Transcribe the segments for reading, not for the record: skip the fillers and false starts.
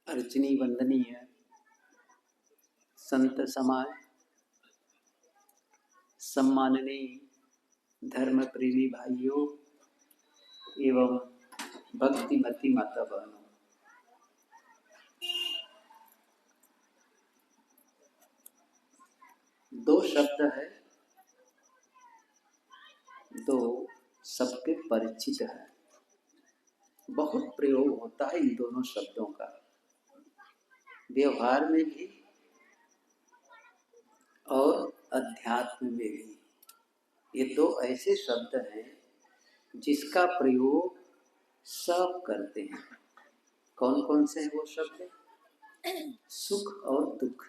अर्चनी वंदनीय संत समाज, सम्माननीय धर्म प्रेमी भाइयों एवं भक्तिमती माता बहनों, दो शब्द है, दो सबके परिचित है। बहुत प्रयोग होता है इन दोनों शब्दों का, व्यवहार में भी और अध्यात्म में भी। ये दो ऐसे शब्द हैं जिसका प्रयोग सब करते हैं। कौन कौन से हैं वो शब्द? सुख और दुख।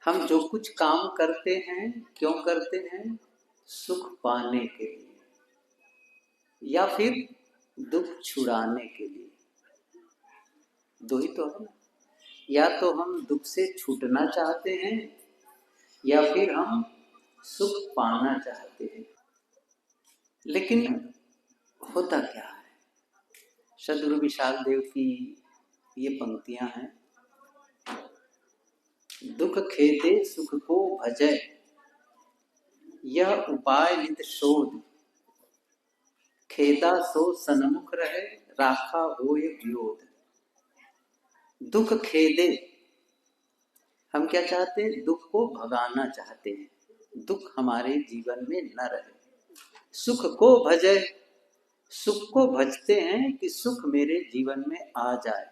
हम जो कुछ काम करते हैं क्यों करते हैं? सुख पाने के लिए या फिर दुख छुड़ाने के लिए। दो ही तो है ना। या तो हम दुख से छूटना चाहते हैं या फिर हम सुख पाना चाहते हैं। लेकिन होता क्या है? सद्गुरु विशाल देव की ये पंक्तियां हैं, दुख खेदे सुख को भजय, यह उपाय नित शोध, खेदा सो सन्मुख रहे, राखा होय विरोध। दुख खेदे, हम क्या चाहते हैं? दुख को भगाना चाहते हैं, दुख हमारे जीवन में न रहे। सुख को भजय, सुख को भजते हैं कि सुख मेरे जीवन में आ जाए।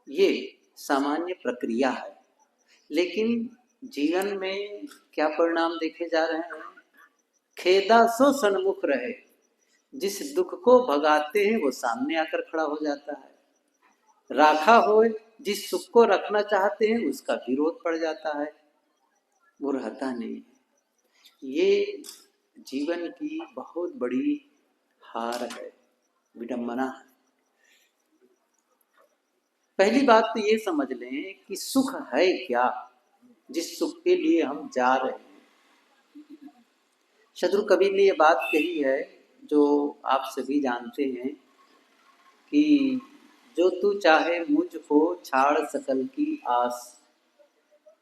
ये सामान्य प्रक्रिया है, लेकिन जीवन में क्या परिणाम देखे जा रहे हैं? खेदा सो सन्मुख रहे, जिस दुख को भगाते हैं वो सामने आकर खड़ा हो जाता है। राखा होए, जिस सुख को रखना चाहते हैं उसका विरोध पड़ जाता है, वो रहता नहीं। ये जीवन की बहुत बड़ी हार है, विडंबना है। पहली बात तो ये समझ लें कि सुख है क्या, जिस सुख के लिए हम जा रहे हैं। सद्गुरु कबीर ने ये बात कही है जो आप सभी जानते हैं कि जो तू चाहे मुझको छाड़ सकल की आस,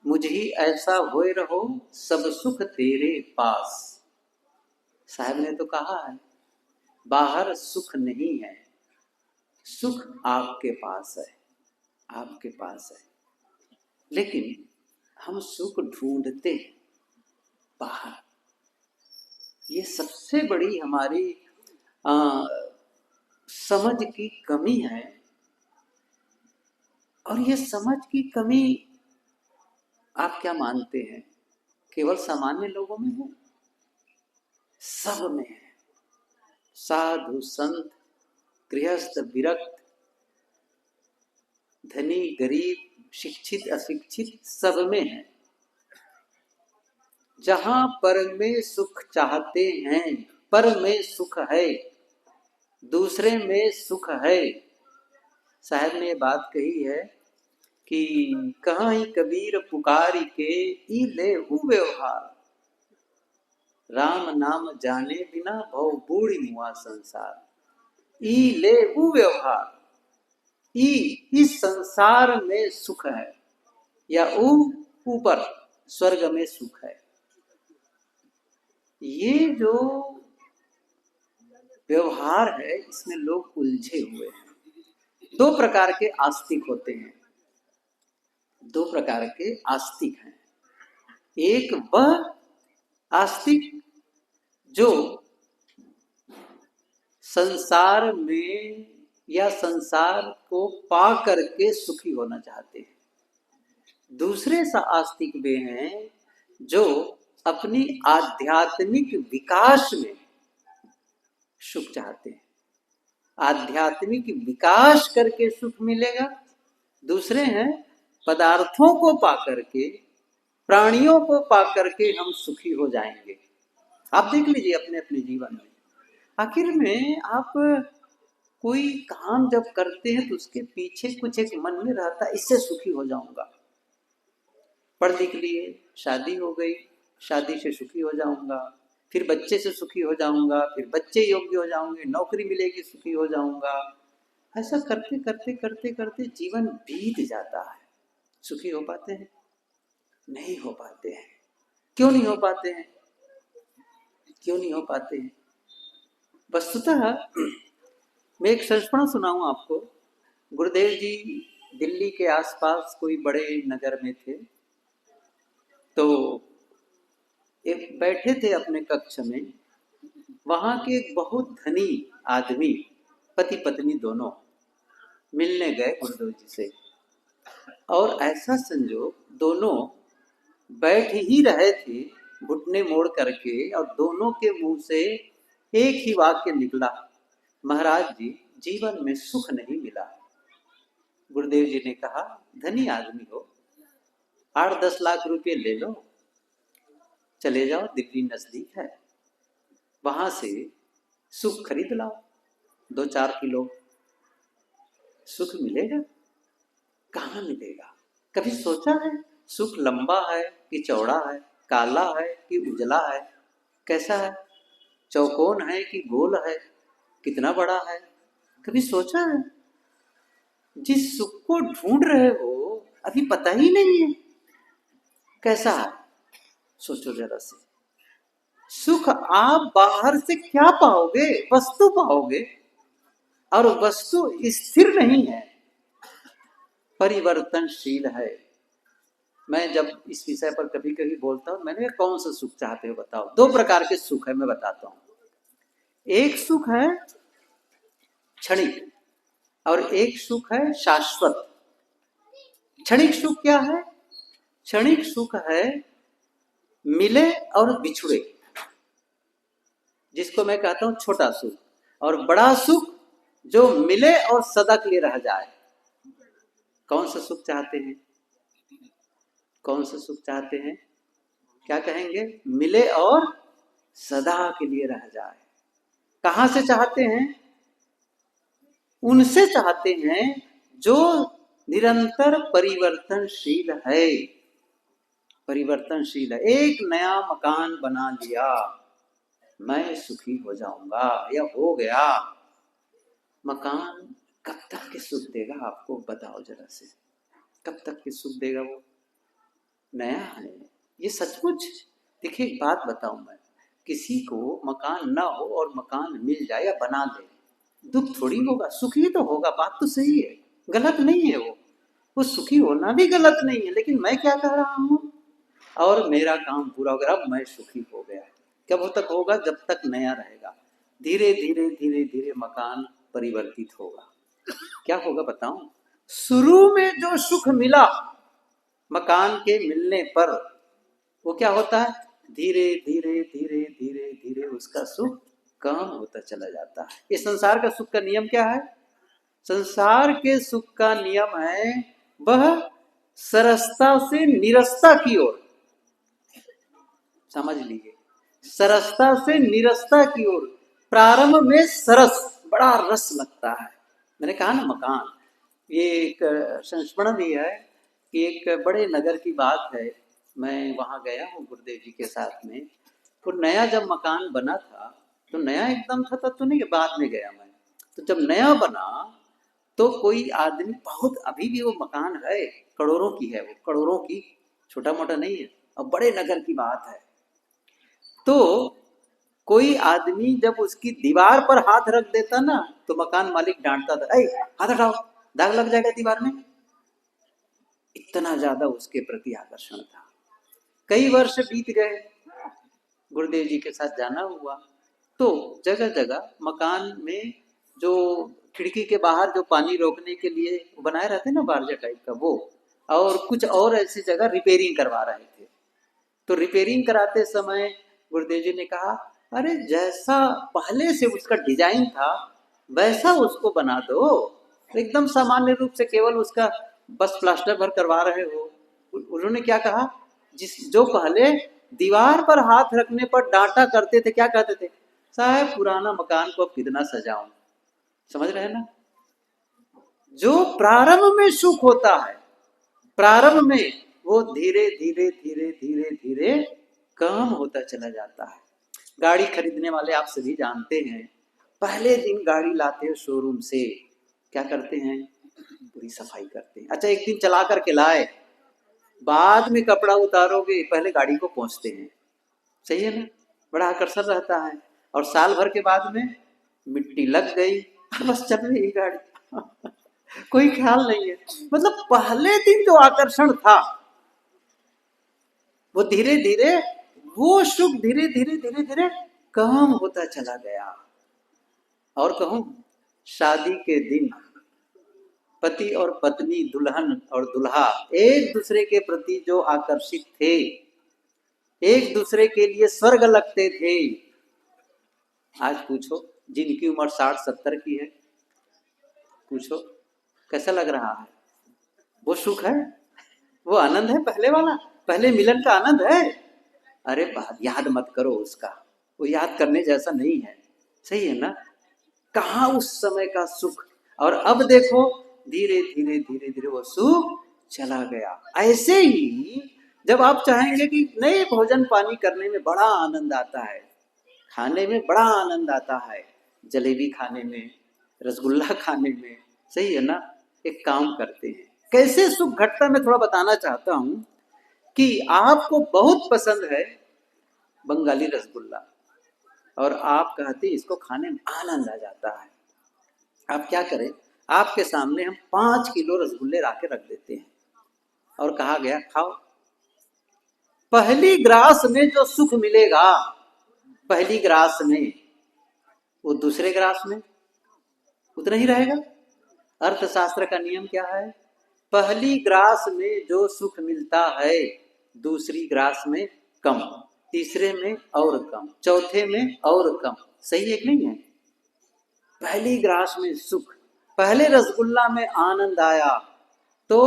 मुझ ही ऐसा होए रहो सब सुख तेरे पास। साहब ने तो कहा है, बाहर सुख नहीं है, सुख आपके पास है, आपके पास है। लेकिन हम सुख ढूंढते हैं बाहर। ये सबसे बड़ी हमारी समझ की कमी है। और ये समझ की कमी आप क्या मानते हैं केवल सामान्य लोगों में है? सब में है। साधु संत, गृहस्थ विरक्त, धनी गरीब, शिक्षित अशिक्षित, सब में है। जहां पर में सुख चाहते हैं, पर में सुख है, दूसरे में सुख है। साहब ने बात कही है कि कहाँ ही कबीर पुकारी के ई ले हु व्यवहार, राम नाम जाने बिना भव बूढ़ी मुआ संसार। ई ले हु व्यवहार, ई इस संसार में सुख है, या ऊपर स्वर्ग में सुख है। ये जो व्यवहार है इसमें लोग उलझे हुए हैं। दो प्रकार के आस्तिक होते हैं, दो प्रकार के आस्तिक हैं। एक वह आस्तिक जो संसार में या संसार को पा करके सुखी होना चाहते हैं। दूसरे सा आस्तिक वे हैं जो अपनी आध्यात्मिक विकास में सुख चाहते हैं। आध्यात्मिक विकास करके सुख मिलेगा। दूसरे हैं पदार्थों को पा करके, प्राणियों को पा करके हम सुखी हो जाएंगे। आप देख लीजिए अपने अपने जीवन में, आखिर में आप कोई काम जब करते हैं तो उसके पीछे कुछ एक मन में रहता है, इससे सुखी हो जाऊंगा। पढ़ लिख लिए, शादी हो गई, शादी से सुखी हो जाऊंगा, फिर बच्चे से सुखी हो जाऊंगा, फिर बच्चे योग्य हो जाऊंगे, नौकरी मिलेगी, सुखी हो जाऊंगा। ऐसा करते करते करते करते जीवन बीत जाता है। सुखी हो पाते हैं? नहीं हो पाते हैं। क्यों नहीं हो पाते हैं? क्यों नहीं हो पाते हैं? वस्तुतः मैं एक संस्मरण सुनाऊं आपको। गुरुदेव जी दिल्ली के आसपास कोई बड़े नगर में थे, तो एक बैठे थे अपने कक्ष में। वहां के एक बहुत धनी आदमी, पति पत्नी दोनों, मिलने गए गुरुदेव जी से। और ऐसा संजोग, दोनों बैठ ही रहे थे घुटने मोड़ करके, और दोनों के मुंह से एक ही वाक्य निकला, महाराज जी जीवन में सुख नहीं मिला। गुरुदेव जी ने कहा, धनी आदमी हो, 8-10 लाख रुपए ले लो, चले जाओ, दिल्ली नजदीक है, वहां से सुख खरीद लाओ, 2-4 किलो, सुख मिलेगा। कहाँ मिलेगा? कभी सोचा है सुख लंबा है कि चौड़ा है, काला है कि उजला है, कैसा है, चौकोन है कि गोल है, कितना बड़ा है? कभी सोचा है? जिस सुख को ढूंढ रहे हो अभी पता ही नहीं है कैसा है। सोचो जरा से। सुख आप बाहर से क्या पाओगे? वस्तु पाओगे, और वस्तु स्थिर नहीं है, परिवर्तनशील है। मैं जब इस विषय पर कभी कभी बोलता हूं, मैंने कौन सा सुख चाहते हो बताओ? 2 प्रकार के सुख है, मैं बताता हूं। एक सुख है क्षणिक, और एक सुख है शाश्वत। क्षणिक सुख क्या है? क्षणिक सुख है मिले और बिछुड़े, जिसको मैं कहता हूं छोटा सुख। और बड़ा सुख जो मिले और सदा के लिए रह जाए। कौन सा सुख चाहते हैं? कौन सा सुख चाहते हैं? क्या कहेंगे? मिले और सदा के लिए रह जाए। कहां से चाहते हैं? उनसे चाहते हैं जो निरंतर परिवर्तनशील है। परिवर्तनशील है। एक नया मकान बना लिया, मैं सुखी हो जाऊंगा, या हो गया। मकान कब तक के सुख देगा आपको? बताओ जरा से। कब तक के सुख देगा वो? नया है ये, सचमुच। देखिए एक बात बताऊं मैं, किसी को मकान ना हो और मकान मिल जाए या बना ले, दुख थोड़ी होगा, सुखी तो होगा। बात तो सही है, गलत नहीं है वो सुखी होना भी गलत नहीं है। लेकिन मैं क्या कह रहा हूं, और मेरा काम पूरा हो गया, अब मैं सुखी हो गया। कब तक होगा? जब तक नया रहेगा। धीरे धीरे धीरे धीरे मकान परिवर्तित होगा। क्या होगा बताऊं? शुरू में जो सुख मिला मकान के मिलने पर, वो क्या होता है? धीरे धीरे धीरे धीरे धीरे उसका सुख कम होता चला जाता है। इस संसार का सुख का नियम क्या है? संसार के सुख का नियम है वह सरसता से निरसता की ओर। समझ लीजिए, सरसता से निरसता की ओर। प्रारंभ में सरस, बड़ा रस लगता है। मैंने कहा ना मकान, ये एक संस्मरण भी है कि एक बड़े नगर की बात है। मैं वहां गया हूँ गुरुदेव जी के साथ में। तो नया जब मकान बना था, तो नया एकदम था तब तो नहीं, बाद में गया मैं। तो जब नया बना तो कोई आदमी, बहुत अभी भी वो मकान है, करोड़ों की है वो, करोड़ों की, छोटा मोटा नहीं है, और बड़े नगर की बात है। तो कोई आदमी जब उसकी दीवार पर हाथ रख देता ना, तो मकान मालिक डांटता था, ऐ हाथ हटाओ, दाग लग जाएगा दीवार में। इतना ज्यादा उसके प्रति आकर्षण था। कई वर्ष बीत गए, गुरुदेव जी के साथ जाना हुआ, तो जगह जगह मकान में जो खिड़की के बाहर जो पानी रोकने के लिए बनाए रहते ना, बारजा टाइप का, वो और कुछ और ऐसी जगह रिपेयरिंग करवा रहे थे। तो रिपेयरिंग कराते समय गुरुदेव जी ने कहा, अरे जैसा पहले से उसका डिजाइन था वैसा उसको बना दो, एकदम सामान्य रूप से केवल उसका बस प्लास्टर भर करवा रहे हो। उन्होंने क्या कहा, जो पहले दीवार पर हाथ रखने पर डांटा करते थे, क्या कहते थे, साहब पुराना मकान को अब कितना सजाऊं। समझ रहे हैं ना? जो प्रारंभ में सुख होता है, प्रारंभ में वो धीरे धीरे धीरे धीरे धीरे कम होता चला जाता है। गाड़ी खरीदने वाले आप सभी जानते हैं, पहले दिन गाड़ी लाते हैं शोरूम से, क्या करते हैं, पूरी सफाई करते हैं। अच्छा, एक दिन चला करके लाए, बाद में कपड़ा उतारोगे, पहले गाड़ी को पोंछते हैं, सही है ना, बड़ा आकर्षण रहता है। और साल भर के बाद में मिट्टी लग गई, बस चल रही गाड़ी कोई ख्याल नहीं है। मतलब पहले दिन जो आकर्षण था वो धीरे धीरे, वो सुख धीरे धीरे धीरे धीरे कम होता चला गया। और कहूं, शादी के दिन पति और पत्नी, दुल्हन और दुल्हा एक दूसरे के प्रति जो आकर्षित थे, एक दूसरे के लिए स्वर्ग लगते थे, आज पूछो जिनकी उम्र 60-70 की है, पूछो कैसा लग रहा है? वो सुख है, वो आनंद है पहले वाला, पहले मिलन का आनंद है। अरे बात याद मत करो उसका, वो याद करने जैसा नहीं है, सही है ना। कहाँ उस समय का सुख, और अब देखो धीरे धीरे धीरे धीरे वो सुख चला गया। ऐसे ही जब आप चाहेंगे कि नए भोजन पानी करने में बड़ा आनंद आता है, खाने में बड़ा आनंद आता है, जलेबी खाने में, रसगुल्ला खाने में, सही है ना, एक काम करते हैं, कैसे सुख घटता मैं थोड़ा बताना चाहता हूं कि आपको बहुत पसंद है बंगाली रसगुल्ला, और आप कहते इसको खाने में आनंद आ जाता है। आप क्या करें, आपके सामने हम 5 किलो रसगुल्ले ला के रख देते हैं और कहा गया खाओ। पहली ग्रास में जो सुख मिलेगा, पहली ग्रास में, वो दूसरे ग्रास में उतना ही रहेगा। अर्थशास्त्र का नियम क्या है? पहली ग्रास में जो सुख मिलता है, दूसरी ग्रास में कम, तीसरे में और कम, चौथे में और कम, सही है कि नहीं है? पहली ग्रास में सुख, पहले रसगुल्ला में आनंद आया तो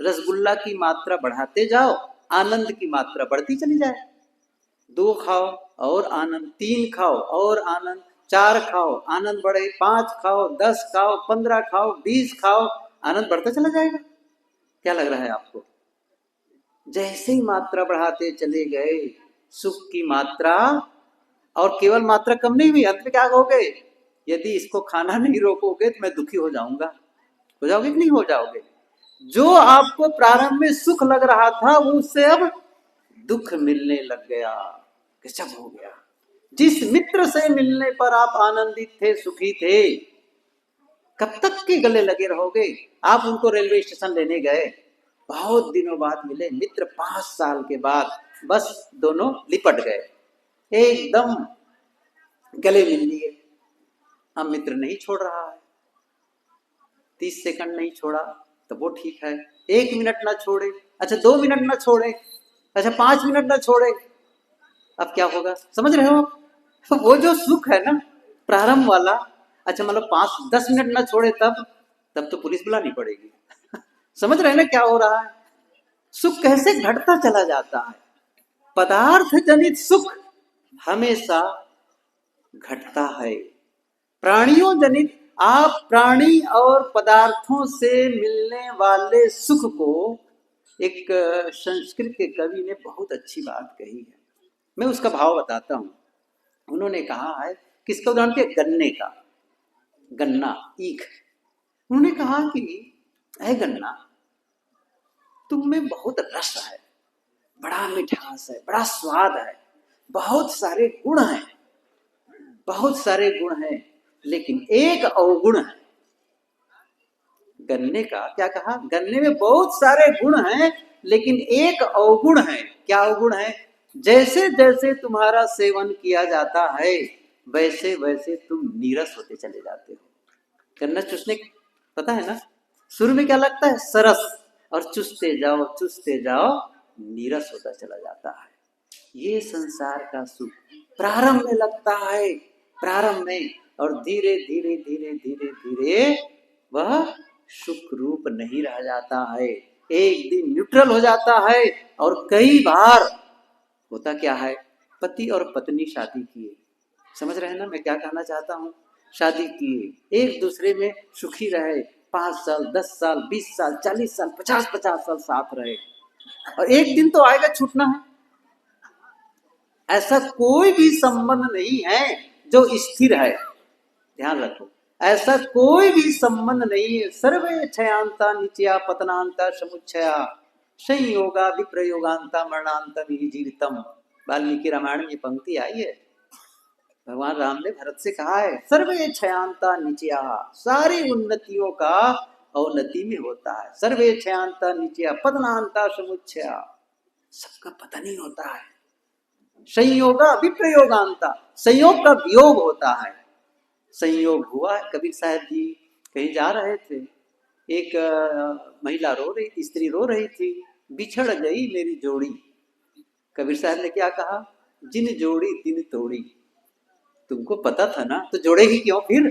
रसगुल्ला की मात्रा बढ़ाते जाओ, आनंद की मात्रा बढ़ती चली जाए। 2 खाओ और आनंद, 3 खाओ और आनंद, 4 खाओ आनंद बढ़े, 5 खाओ, 10 खाओ, 15 खाओ, 20 खाओ, आनंद बढ़ता चला जाएगा। क्या लग रहा है आपको? जैसे ही मात्रा बढ़ाते चले गए सुख की मात्रा, और केवल मात्रा कम नहीं हुई, अंत में क्या कहोगे? यदि इसको खाना नहीं रोकोगे तो मैं दुखी हो जाऊंगा। हो जाओगे कि नहीं हो जाओगे? जो आपको प्रारंभ में सुख लग रहा था वो उससे अब दुख मिलने लग गया, गजब हो गया। जिस मित्र से मिलने पर आप आनंदित थे, सुखी थे, कब तक के गले लगे रहोगे? आप उनको रेलवे स्टेशन लेने गए, बहुत दिनों बाद मिले मित्र, 5 साल के बाद, बस दोनों लिपट गए, एकदम गले मिल लिए। अब मित्र नहीं छोड़ रहा है, 30 सेकंड नहीं छोड़ा तो वो ठीक है, 1 मिनट ना छोड़े, अच्छा 2 मिनट ना छोड़े, अच्छा 5 मिनट ना छोड़े, अब क्या होगा समझ रहे हो? तो वो जो सुख है ना प्रारंभ वाला, अच्छा मतलब 5-10 मिनट ना छोड़े तब तो पुलिस बुलानी पड़ेगी समझ रहे हैं ना क्या हो रहा है? सुख कैसे घटता चला जाता है। पदार्थ जनित सुख हमेशा घटता है, प्राणियों जनित, आप प्राणी और पदार्थों से मिलने वाले सुख को, एक संस्कृत के कवि ने बहुत अच्छी बात कही है, मैं उसका भाव बताता हूं। उन्होंने कहा है, किसका उदाहरण दिया? गन्ने का, गन्ना, ईख। उन्होंने कहा कि है गन्ना, तुम में बहुत रस है, बड़ा मिठास है, बड़ा स्वाद है, बहुत सारे गुण हैं, बहुत सारे गुण हैं, लेकिन एक अवगुण है। गन्ने का क्या कहा? गन्ने में बहुत सारे गुण हैं लेकिन एक अवगुण है। क्या अवगुण है? जैसे जैसे तुम्हारा सेवन किया जाता है वैसे वैसे तुम नीरस होते चले जाते हो। गन्ना चूसने, पता है ना, शुरू में क्या लगता है? सरस, और चूसते जाओ नीरस होता चला जाता है। ये संसार का सुख प्रारंभ में लगता है, प्रारंभ में, और धीरे धीरे धीरे धीरे धीरे वह सुख रूप नहीं रह जाता है, एक दिन न्यूट्रल हो जाता है। और कई बार होता क्या है, पति और पत्नी शादी किए, समझ रहे हैं ना मैं क्या कहना चाहता हूँ? शादी किए, एक दूसरे में सुखी रहे, 5 साल, 10 साल, 20 साल, 40 साल, 50 साल साथ रहे, और एक दिन तो आएगा छूटना है। ऐसा कोई भी संबंध नहीं है जो स्थिर है, ध्यान रखो। ऐसा कोई भी संबंध नहीं है। सर्वे क्षयांता नित्या पतनांता समुच्चया संयोगा विप्रयोगांता मरणांतम ही जीवितम। वाल्मीकि रामायण में ये पंक्ति आई है। भगवान राम ने भरत से कहा है सर्वे क्षयांता नित्या, सारी उन्नतियों का अवनति में होता है। सर्वे क्षयांता नित्या पतनांता समुच्चया, सबका पतन ही होता है। संयोगा विप्रयोगांता, संयोग का वियोग होता है। संयोग हुआ। कबीर साहब जी कहीं जा रहे थे, एक महिला रो रही थी, स्त्री रो रही थी, बिछड़ गई मेरी जोड़ी। कबीर साहब ने क्या कहा, जिन जोड़ी तिन तोड़ी। तुमको पता था ना तो जोड़ेगी क्यों फिर।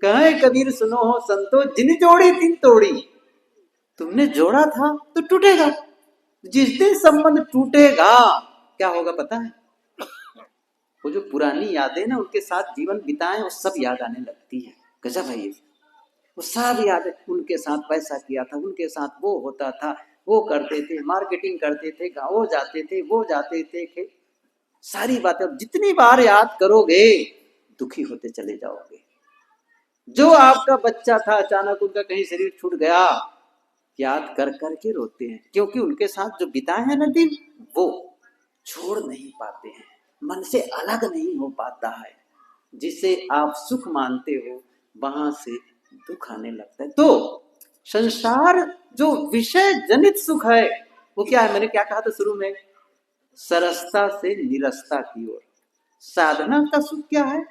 कहे कबीर सुनो हो संतो, जिन जोड़ी तिन तोड़ी। तुमने जोड़ा था तो टूटेगा। जिस दिन संबंध टूटेगा क्या होगा पता है, वो जो पुरानी यादें ना उनके साथ जीवन बिताए वो सब याद आने लगती है। गजब है ये। वो सब यादें, उनके साथ वैसा किया था, उनके साथ वो होता था, वो करते थे, मार्केटिंग करते थे, गाँव जाते थे, वो जाते थे, सारी बातें जितनी बार याद करोगे दुखी होते चले जाओगे। जो आपका बच्चा था अचानक उनका कहीं शरीर छूट गया, याद कर कर के रोते हैं, क्योंकि उनके साथ जो बिताए हैं ना दिन वो छोड़ नहीं पाते हैं, मन से अलग नहीं हो पाता है। जिसे आप सुख मानते हो वहां से दुख आने लगता है। तो संसार जो विषय जनित सुख है वो क्या है, मैंने क्या कहा था शुरू में, सरसता से निरसता की ओर। साधना का सुख क्या है,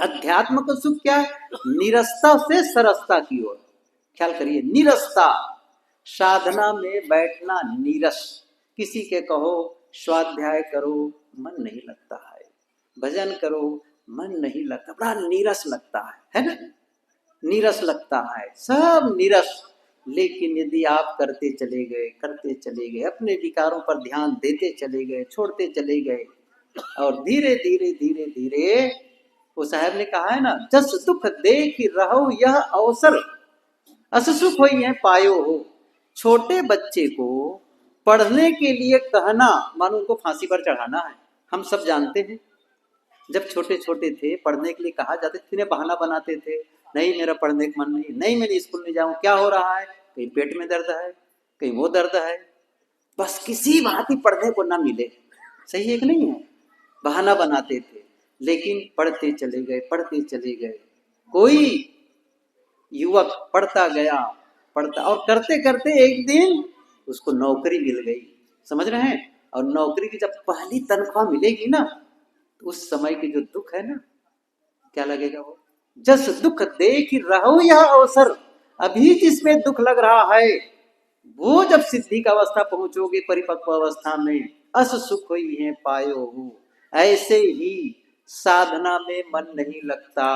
अध्यात्म का सुख क्या है, निरसता से सरसता की ओर। ख्याल करिए, निरसता, साधना में बैठना नीरस। किसी के कहो स्वाध्याय करो मन नहीं लगता है, भजन करो मन नहीं लगता, बड़ा नीरस लगता है ना, नीरस लगता है, सब नीरस। लेकिन यदि आप करते चले गए, अपने विकारों पर ध्यान देते चले गए, छोड़ते चले गए, और धीरे धीरे धीरे धीरे, वो साहब ने कहा है ना, जस दुख देख रहो यह अवसर, अस सुख होई है पायो हो। छोटे बच्चे को पढ़ने के लिए कहना मानो उनको फांसी पर चढ़ाना है। हम सब जानते हैं जब छोटे छोटे थे पढ़ने के लिए कहा जाते थे, बहाना बनाते थे, नहीं मेरा पढ़ने का मन नहीं, नहीं मैं स्कूल नहीं जाऊँ। क्या हो रहा है, कहीं पेट में दर्द है, कहीं वो दर्द है, बस किसी बात ही पढ़ने को ना मिले। सही है कि नहीं है, बहाना बनाते थे। लेकिन पढ़ते चले गए, पढ़ते चले गए। कोई युवक पढ़ता गया, पढ़ता, और करते करते एक दिन उसको नौकरी मिल गई। समझ रहे हैं, और नौकरी की जब पहली तनख्वाह मिलेगी ना, तो उस समय की जो दुख है ना, क्या लगेगा वो, जस दुख देख रहो यह अवसर। अभी जिसमें दुख लग रहा है वो जब सिद्धि का अवस्था पहुंचोगे, परिपक्व अवस्था में, अस सुख हुई है पायो हो। ऐसे ही साधना में मन नहीं लगता,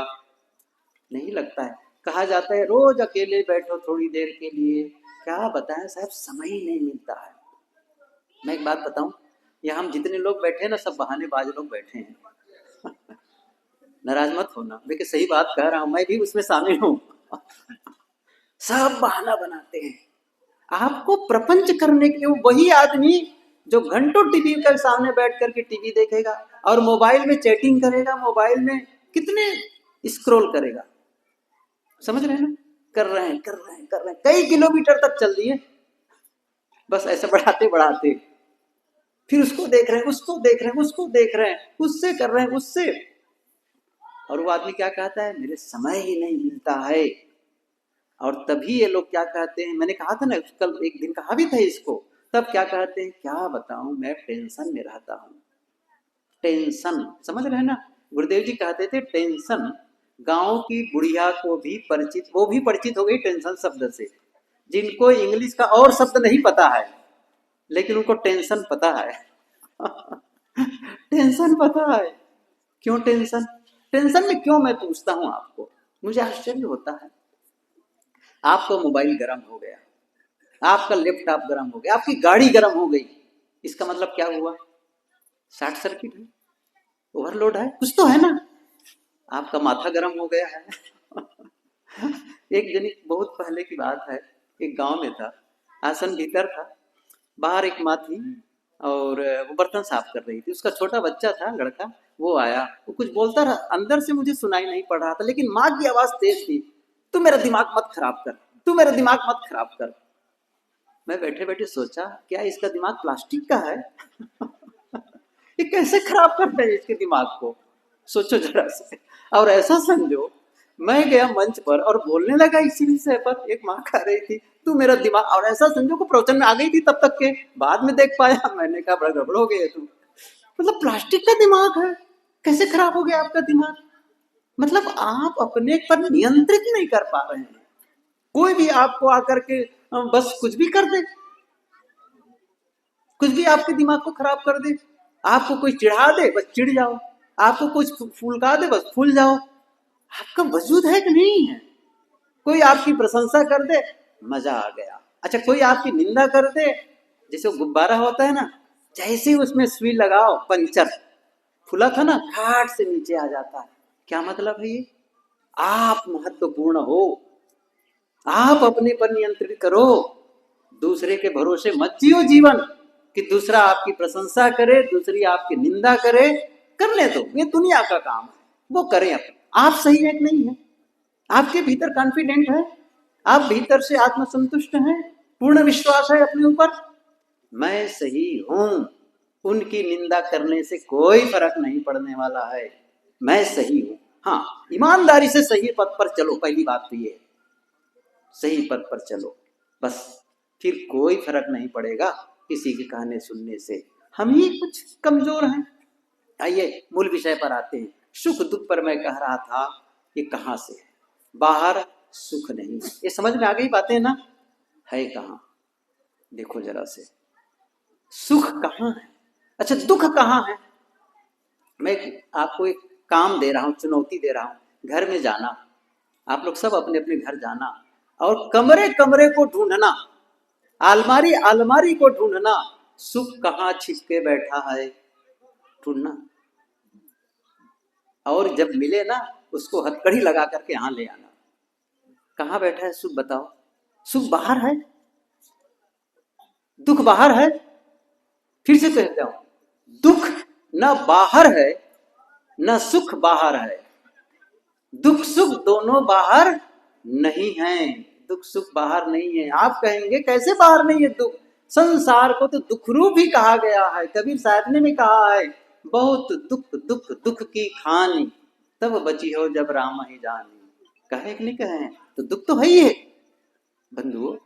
नहीं लगता है। कहा जाता है रोज अकेले बैठो थोड़ी देर के लिए, क्या बताएं साहब, समय ही नहीं मिलता है। मैं एक बात बताऊं, यहाँ हम जितने लोग बैठे हैं ना, सब बहानेबाज लोग बैठे हैं। नाराज मत होना, देखिए सही बात कह रहा हूं, मैं भी उसमें शामिल हूं। सब बहाना बनाते हैं आपको प्रपंच करने के लिए। वही आदमी जो घंटों टीवी के सामने बैठ करके टीवी देखेगा और मोबाइल में चैटिंग करेगा, मोबाइल में कितने स्क्रॉल करेगा, समझ रहे हैं ना, कर रहे हैं, कई किलोमीटर तक चल दिए, बस ऐसे बढ़ाते बढ़ाते, फिर उसको देख रहे हैं, उसको देख रहे हैं, उसको देख रहे हैं, उससे कर रहे हैं, उससे। और वो आदमी क्या कहता है, मेरे समय ही नहीं मिलता है। और तभी ये लोग क्या कहते हैं, मैंने कहा था ना कल, एक दिन कहा भी था इसको, तब क्या कहते हैं, क्या बताऊं मैं टेंशन में रहता हूं। टेंशन, समझ रहे हैं ना, गुरुदेव जी कहते थे टेंशन गांव की बुढ़िया को भी परिचित, वो भी परिचित हो गई टेंशन शब्द से। जिनको इंग्लिश का और शब्द नहीं पता है लेकिन उनको टेंशन पता है। टेंशन पता है, क्यों टेंशन, टेंशन में क्यों, मैं पूछता हूं आपको, मुझे आश्चर्य होता है। आपका मोबाइल गर्म हो गया, आपका लैपटॉप गर्म हो गया, आपकी गाड़ी गर्म हो गई, इसका मतलब क्या हुआ, शॉर्ट सर्किट है, ओवरलोड है, कुछ तो है ना। आपका माथा गर्म हो गया है। एक जनी, बहुत पहले की बात है, एक गांव में था, आसन भीतर था, बाहर एक माँ थी, और वो बर्तन साफ कर रही थी। उसका छोटा बच्चा था, लड़का, वो आया, वो कुछ बोलता रहा, अंदर से मुझे सुनाई नहीं पड़ रहा था, लेकिन माँ की आवाज तेज थी, तू मेरा दिमाग मत खराब कर, तू मेरा दिमाग मत खराब कर। मैं बैठे बैठे सोचा, क्या इसका दिमाग प्लास्टिक का है? ये कैसे खराब करते हैं इसके दिमाग को, सोचो जरा से। और ऐसा समझो, मैं गया मंच पर और बोलने लगा इसी विषय पर, एक माँ कह रही थी तू मेरा दिमाग, और ऐसा समझो को प्रवचन में आ गई थी तब तक के, बाद में देख पाया, मैंने कहा बड़ा गड़बड़ हो गया तू, मतलब प्लास्टिक का दिमाग है, कैसे खराब हो गया आपका दिमाग? मतलब आप अपने पर नियंत्रित नहीं कर पा रहे हैं। कोई भी आपको आकर के बस कुछ भी कर दे, कुछ भी आपके दिमाग को खराब कर दे। आपको कोई चिढ़ा दे, बस चिढ़ जाओ, आपको कुछ फूलका दे, बस फूल जाओ। आपका वजूद है कि नहीं है? कोई आपकी प्रशंसा कर दे, मजा आ गया। अच्छा, कोई आपकी निंदा कर दे, जैसे गुब्बारा होता है ना, जैसे उसमें सुई लगाओ, पंचर, फूला था ना, घाट से नीचे आ जाता है। क्या मतलब है ये? आप महत्वपूर्ण हो, आप अपने पर नियंत्रित करो, दूसरे के भरोसे मत जियो जीवन कि दूसरा आपकी प्रशंसा करे, दूसरी आपकी निंदा करे। करने दो, ये दुनिया का काम है, वो करें अपने। आप सही है कि नहीं है? आपके भीतर कॉन्फिडेंट है, आप भीतर से आत्मसंतुष्ट हैं, पूर्ण विश्वास है अपने ऊपर, मैं सही हूं, उनकी निंदा करने से कोई फर्क नहीं पड़ने वाला है, मैं सही हूं। हाँ, ईमानदारी से सही पथ पर चलो, पहली बात तो ये, सही पथ पर चलो, बस, फिर कोई फर्क नहीं पड़ेगा किसी के कहने सुनने से। हम ही कुछ कमजोर हैं। आइए मूल विषय पर आते हैं। सुख दुख पर मैं कह रहा था, ये कहाँ से है? बाहर सुख नहीं, ये समझ में आ गई बातें ना? है कहाँ? देखो जरा से, सुख कहाँ है? अच्छा, दुख कहाँ है? मैं आपको एक काम दे रहा हूं, चुनौती दे रहा हूं, घर में जाना, आप लोग सब अपने अपने घर जाना और कमरे कमरे को ढूंढना, अलमारी अलमारी को ढूंढना, सुख कहाँ छिप के बैठा है, ढूंढना। और जब मिले ना, उसको हथकड़ी लगा करके यहां ले आना। कहाँ बैठा है सुख, बताओ? सुख बाहर है, दुख बाहर है। फिर से कहता हूं, दुख न बाहर है, न सुख बाहर है। दुख सुख दोनों बाहर नहीं है, दुख सुख बाहर नहीं है। आप कहेंगे कैसे बाहर नहीं है दुख? संसार को तो दुख रूप ही कहा गया है। कबीर साहब ने भी कहा है, बहुत दुख दुख दुख की खानी, तब बची हो जब राम ही जानी। कहे कि नहीं कहे? तो दुख तो है ही है बंधुओं।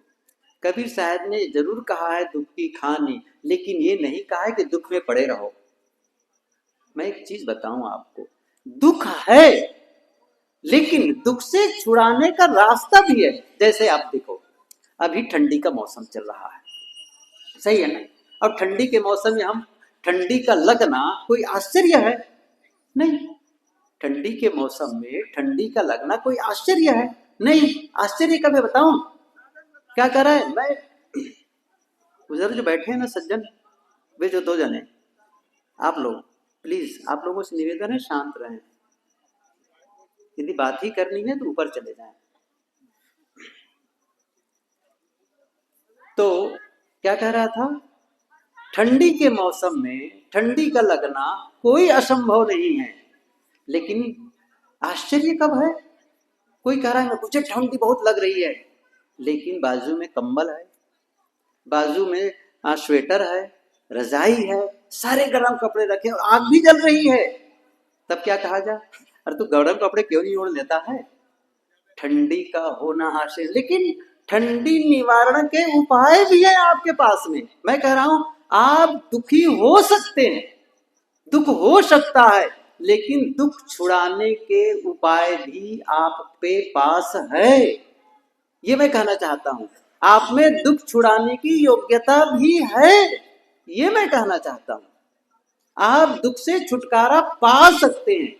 कबीर साहब ने जरूर कहा है दुख की खानी, लेकिन ये नहीं कहा है कि दुख में पड़े रहो। मैं एक चीज बताऊं आपको, दुख है लेकिन दुख से छुड़ाने का रास्ता भी है। जैसे आप देखो, अभी ठंडी का मौसम चल रहा है, सही है ना? और ठंडी के मौसम में हम, ठंडी का लगना कोई आश्चर्य है? नहीं। ठंडी के मौसम में ठंडी का लगना कोई आश्चर्य है? नहीं। आश्चर्य कब है बताऊं? क्या कर रहा है? मैं उधर जो बैठे हैं ना सज्जन, वे जो दो जने, आप लोग प्लीज, आप लोगों से निवेदन है शांत रहें। यदि बात ही करनी है तो ऊपर चले जाएं। तो क्या कह रहा था? ठंडी के मौसम में ठंडी का लगना कोई असंभव नहीं है, लेकिन आश्चर्य कब है? कोई कह रहा है मुझे ठंडी बहुत लग रही है, लेकिन बाजू में कंबल है, बाजू में स्वेटर है, रजाई है, सारे गर्म कपड़े रखे और आग भी जल रही है। तब क्या कहा जा, अरे तू गर्म कपड़े क्यों नहीं ओढ़ लेता है? ठंडी का होना आश्चर्य, लेकिन ठंडी निवारण के उपाय भी है आपके पास में। मैं कह रहा हूं, आप दुखी हो सकते हैं, दुख हो सकता है, लेकिन दुख छुड़ाने के उपाय भी आप पे पास है। ये मैं कहना चाहता हूं, आप में दुख छुड़ाने की योग्यता भी है, ये मैं कहना चाहता हूं। आप दुख से छुटकारा पा सकते हैं।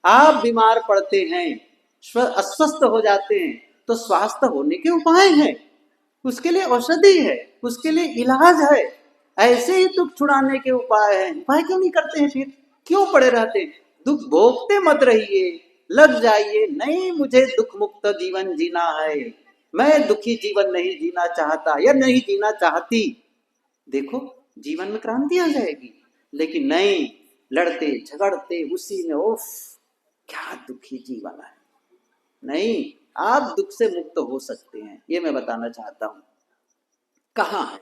आप बीमार पड़ते हैं, अस्वस्थ हो जाते हैं, तो स्वास्थ्य होने के उपाय हैं, उसके लिए औषधि है, उसके लिए इलाज है। ऐसे ही दुख छुड़ाने के उपाय हैं। उपाय क्यों नहीं करते हैं? फिर क्यों पड़े रहते हैं? दुख भोगते मत रहिए, लग जाइए, नहीं मुझे दुख मुक्त जीवन जीना है, मैं दुखी जीवन नहीं जीना चाहता या नहीं जीना चाहती। देखो, जीवन में क्रांति आ जाएगी। लेकिन नहीं, लड़ते झगड़ते उसी में, ओफ क्या दुखी जीवन है। नहीं, आप दुख से मुक्त हो सकते हैं, ये मैं बताना चाहता हूं। कहाँ है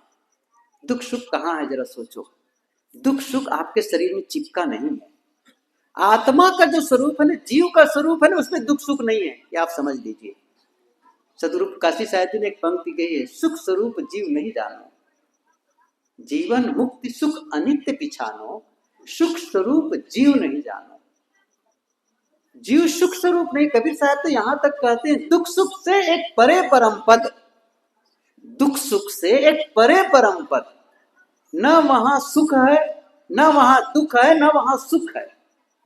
दुख सुख, कहाँ है जरा सोचो। दुख सुख आपके शरीर में चिपका नहीं है। आत्मा का जो स्वरूप है ना, जीव का स्वरूप है ना, उसमें दुख सुख नहीं है, ये आप समझ लीजिए। सदरूप काशी साहिब जी ने एक पंक्ति कही है, सुख स्वरूप जीव नहीं जानो, जीवन मुक्ति सुख अनित्य पिछानो, सुख स्वरूप जीव नहीं जानो। जीव सुख स्वरूप नहीं, कबीर साहब तो यहां तक कहते हैं, दुख सुख से एक परे परम पद, दुख सुख से एक परे परम पद। न वहां सुख है, न वहां दुख है, न वहां सुख है,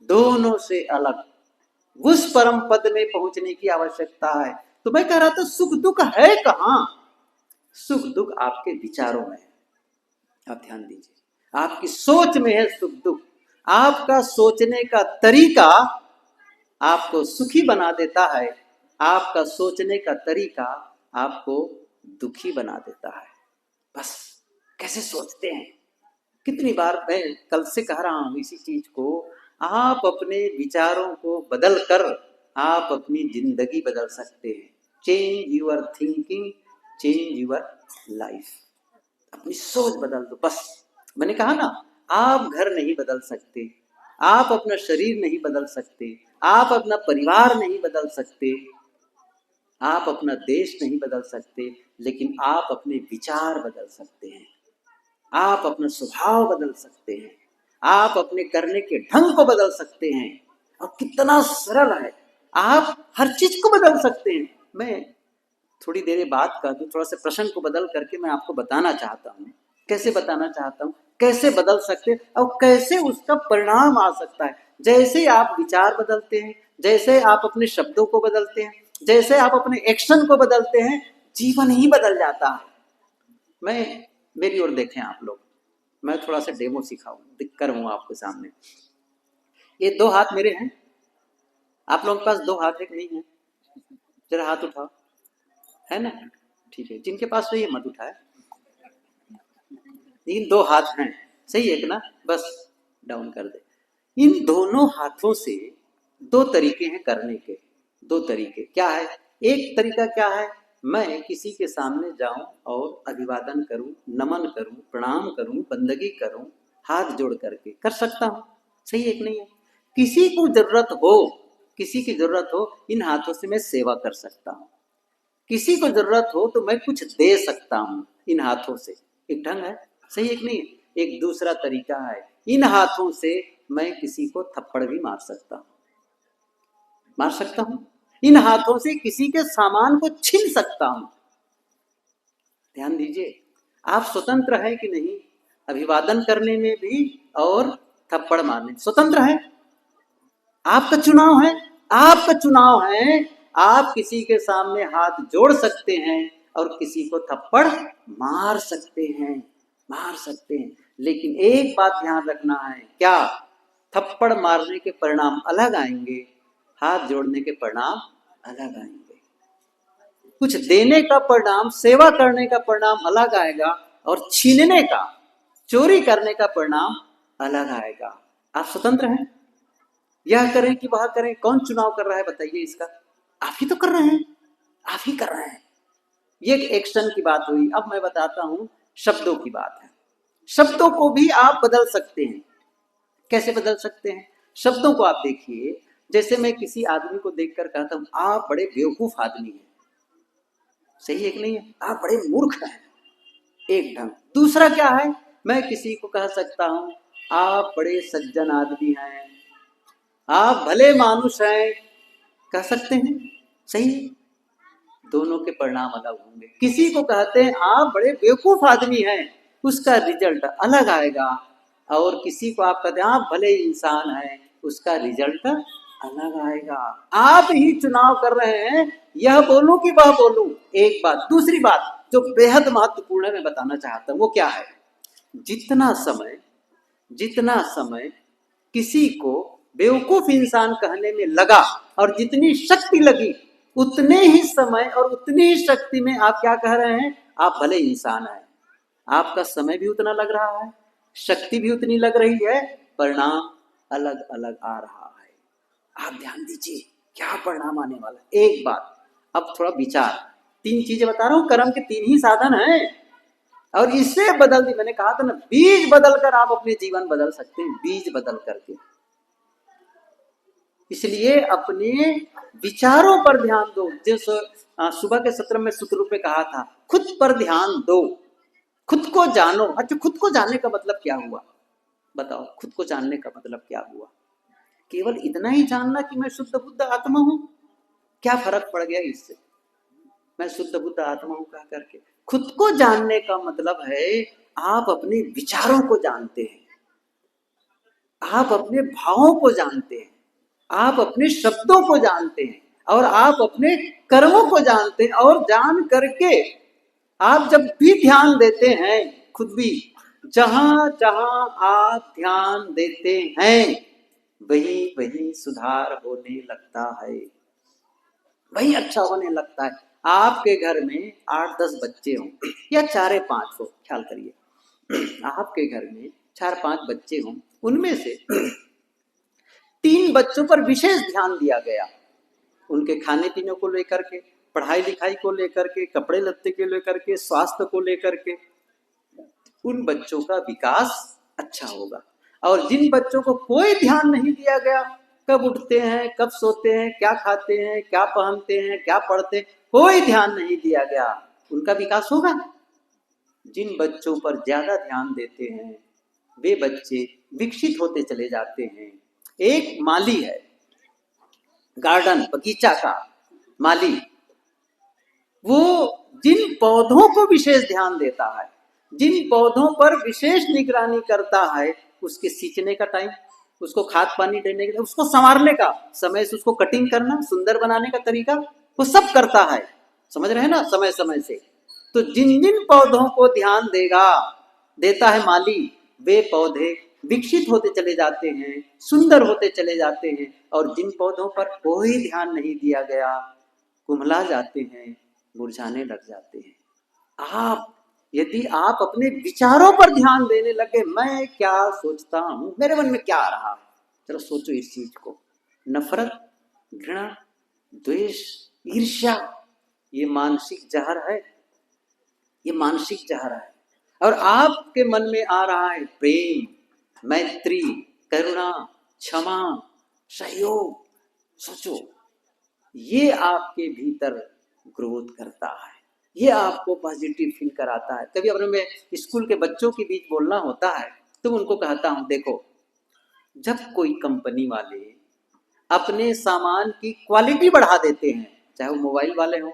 दोनों से अलग उस परम पद में पहुंचने की आवश्यकता है। तो मैं कह रहा था सुख दुख है कहां? सुख दुख आपके विचारों में है। आप ध्यान दीजिए, आपकी सोच में है सुख दुख। आपका सोचने का तरीका आपको सुखी बना देता है, आपका सोचने का तरीका आपको दुखी बना देता है। बस कैसे सोचते हैं। कितनी बार मैं कल से कह रहा हूं इसी चीज को, आप अपने विचारों को बदल कर आप अपनी जिंदगी बदल सकते हैं। Change your thinking, change your life. अपनी सोच बदल दो बस। मैंने कहा ना, आप घर नहीं बदल सकते, आप अपना शरीर नहीं बदल सकते, आप अपना परिवार नहीं बदल सकते, आप अपना देश नहीं बदल सकते, लेकिन आप अपने विचार बदल सकते हैं, आप अपना स्वभाव बदल सकते हैं, आप अपने करने के ढंग को बदल सकते हैं। और कितना सरल है, आप हर चीज को बदल सकते हैं। मैं थोड़ी देर बाद का दूं, थोड़ा सा प्रश्न को बदल करके मैं आपको बताना चाहता हूँ। कैसे बताना चाहता हूँ, कैसे बदल सकते हैं और कैसे उसका परिणाम आ सकता है। जैसे आप विचार बदलते हैं, जैसे आप अपने शब्दों को बदलते हैं, जैसे आप अपने एक्शन को बदलते हैं, जीवन ही बदल जाता है। मेरी ओर देखें आप लोग, मैं थोड़ा सा डेमो सिखाऊं, दिक्कर हूं आपके सामने। ये 2 हाथ मेरे हैं, आप लोगों के पास 2 हाथ है कि नहीं है? जरा हाथ उठाओ, है ना? ठीक है, जिनके पास तो ये मत उठाए। इन 2 हाथ हैं, सही है ना? बस डाउन कर दे। इन दोनों हाथों से 2 तरीके हैं करने के। 2 तरीके क्या है? एक तरीका क्या है, मैं किसी के सामने जाऊं और अभिवादन करूं, नमन करूं, प्रणाम करूं, बंदगी करूं, हाथ जोड़ करके कर सकता हूं, सही है कि नहीं है? किसी को जरूरत हो, किसी की जरूरत हो, इन हाथों से मैं सेवा कर सकता हूं। किसी को जरूरत हो तो मैं कुछ दे सकता हूं इन हाथों से। एक ढंग है, सही है कि नहीं? एक दूसरा तरीका है, इन हाथों से मैं किसी को थप्पड़ भी मार सकता हूं, मार सकता हूं। इन हाथों से किसी के सामान को छीन सकता हूं। ध्यान दीजिए, आप स्वतंत्र हैं कि नहीं? अभिवादन करने में भी और थप्पड़ मारने में स्वतंत्र हैं। आपका चुनाव है, आपका चुनाव है। आप किसी के सामने हाथ जोड़ सकते हैं और किसी को थप्पड़ मार सकते हैं, मार सकते हैं। लेकिन एक बात ध्यान रखना है, क्या? थप्पड़ मारने के परिणाम अलग आएंगे, हाथ जोड़ने के परिणाम अलग आएंगे। कुछ देने का परिणाम, सेवा करने का परिणाम अलग आएगा और छीनने का, चोरी करने का परिणाम अलग आएगा। आप स्वतंत्र हैं, यह करें कि वह करें। कौन चुनाव कर रहा है बताइए इसका? आप ही तो कर रहे हैं, आप ही कर रहे हैं। ये एक्शन की बात हुई। अब मैं बताता हूं शब्दों की बात है। शब्दों को भी आप बदल सकते हैं। कैसे बदल सकते हैं? शब्दों को आप देखिए, जैसे मैं किसी आदमी को देखकर कहता हूं आप बड़े बेवकूफ आदमी हैं, सही है कि नहीं है? आप बड़े मूर्ख हैं, एक ढंग। दूसरा क्या है, मैं किसी को कह सकता हूं आप बड़े सज्जन आदमी हैं, आप भले मानुष हैं, कह सकते हैं, सही है? दोनों के परिणाम अलग होंगे। किसी को कहते हैं आप बड़े बेवकूफ आदमी हैं, उसका रिजल्ट अलग आएगा। और किसी को आप कहते हैं आप भले इंसान हैं, उसका रिजल्ट अलग आएगा। आप ही चुनाव कर रहे हैं, यह बोलूं कि वह बोलूं। एक बात। दूसरी बात जो बेहद महत्वपूर्ण है, मैं बताना चाहता हूं, वो क्या है? जितना समय किसी को बेवकूफ इंसान कहने में लगा और जितनी शक्ति लगी, उतने ही समय और उतनी ही शक्ति में आप क्या कह रहे हैं? आप भले इंसान हैं। आपका समय भी उतना लग रहा है, शक्ति भी उतनी लग रही है, परिणाम अलग अलग आ रहा है। आप ध्यान दीजिए क्या परिणाम आने वाला। एक बात, अब थोड़ा विचार, 3 चीजें बता रहा हूं, कर्म के 3 ही साधन हैं और इससे बदल दी। मैंने कहा था ना, बीज बदल कर आप अपने जीवन बदल सकते हैं, बीज बदल करके। इसलिए अपने विचारों पर ध्यान दो। जो सुबह के सत्र में सूत्र रूप में कहा था, खुद पर ध्यान दो, खुद को जानो। अच्छा, खुद को जानने का मतलब क्या हुआ बताओ? खुद को जानने का मतलब क्या हुआ? केवल इतना ही जानना कि मैं शुद्ध बुद्ध आत्मा हूं। क्या फर्क पड़ गया इससे? मैं शुद्ध बुद्ध आत्मा हूं कह करके। खुद को जानने का मतलब है आप अपने विचारों को जानते हैं, आप अपने भावों को जानते हैं, आप अपने शब्दों को जानते हैं और आप अपने कर्मों को जानते हैं। और जान करके आप जब भी ध्यान देते हैं, खुद भी जहां जहां आप ध्यान देते हैं वही वही सुधार होने लगता है, वही अच्छा होने लगता है। आपके घर में 8-10 बच्चे हों या 4-5 हो, ख्याल करिए, आपके घर में 4-5 बच्चे हों, उनमें से 3 बच्चों पर विशेष ध्यान दिया गया, उनके खाने पीने को लेकर के, पढ़ाई लिखाई को लेकर के, कपड़े लत्ते को लेकर के, स्वास्थ्य को लेकर के, उन बच्चों का विकास अच्छा होगा। और जिन बच्चों को कोई ध्यान नहीं दिया गया, कब उठते हैं, कब सोते हैं, क्या खाते हैं, क्या पहनते हैं, क्या पढ़ते हैं, कोई ध्यान नहीं दिया गया, उनका विकास होगा। जिन बच्चों पर ज्यादा ध्यान देते हैं वे बच्चे विकसित होते चले जाते हैं। एक माली है, गार्डन बगीचा का माली, वो जिन पौधों को विशेष ध्यान देता है, जिन पौधों पर विशेष निगरानी करता है, उसके सींचने का टाइम, उसको खाद पानी देने का, उसको संवारने का समय से, उसको कटिंग करना, सुंदर बनाने का तरीका, वो सब करता है। समझ रहे हैं ना, समय समय से। तो जिन जिन पौधों को ध्यान देता है माली, वे पौधे विकसित होते चले जाते हैं, सुंदर होते चले जाते हैं। और जिन पौधों पर कोई ध्यान नहीं दिया गया, कुम्हला जाते हैं, मुरझाने लग जाते हैं। यदि आप अपने विचारों पर ध्यान देने लगे, मैं क्या सोचता हूं, मेरे मन में क्या आ रहा है, चलो सोचो इस चीज को। नफरत, घृणा, द्वेष, ईर्ष्या, ये मानसिक जहर है, ये मानसिक जहर है। और आपके मन में आ रहा है प्रेम, मैत्री, करुणा, क्षमा, सहयोग। सोचो, ये आपके भीतर ग्रोथ करता है, ये आपको पॉजिटिव फील कराता है। कभी अपने में स्कूल के बच्चों के बीच बोलना होता है तो उनको कहता हूं, देखो, जब कोई कंपनी वाले अपने सामान की क्वालिटी बढ़ा देते हैं, चाहे वो मोबाइल वाले हों,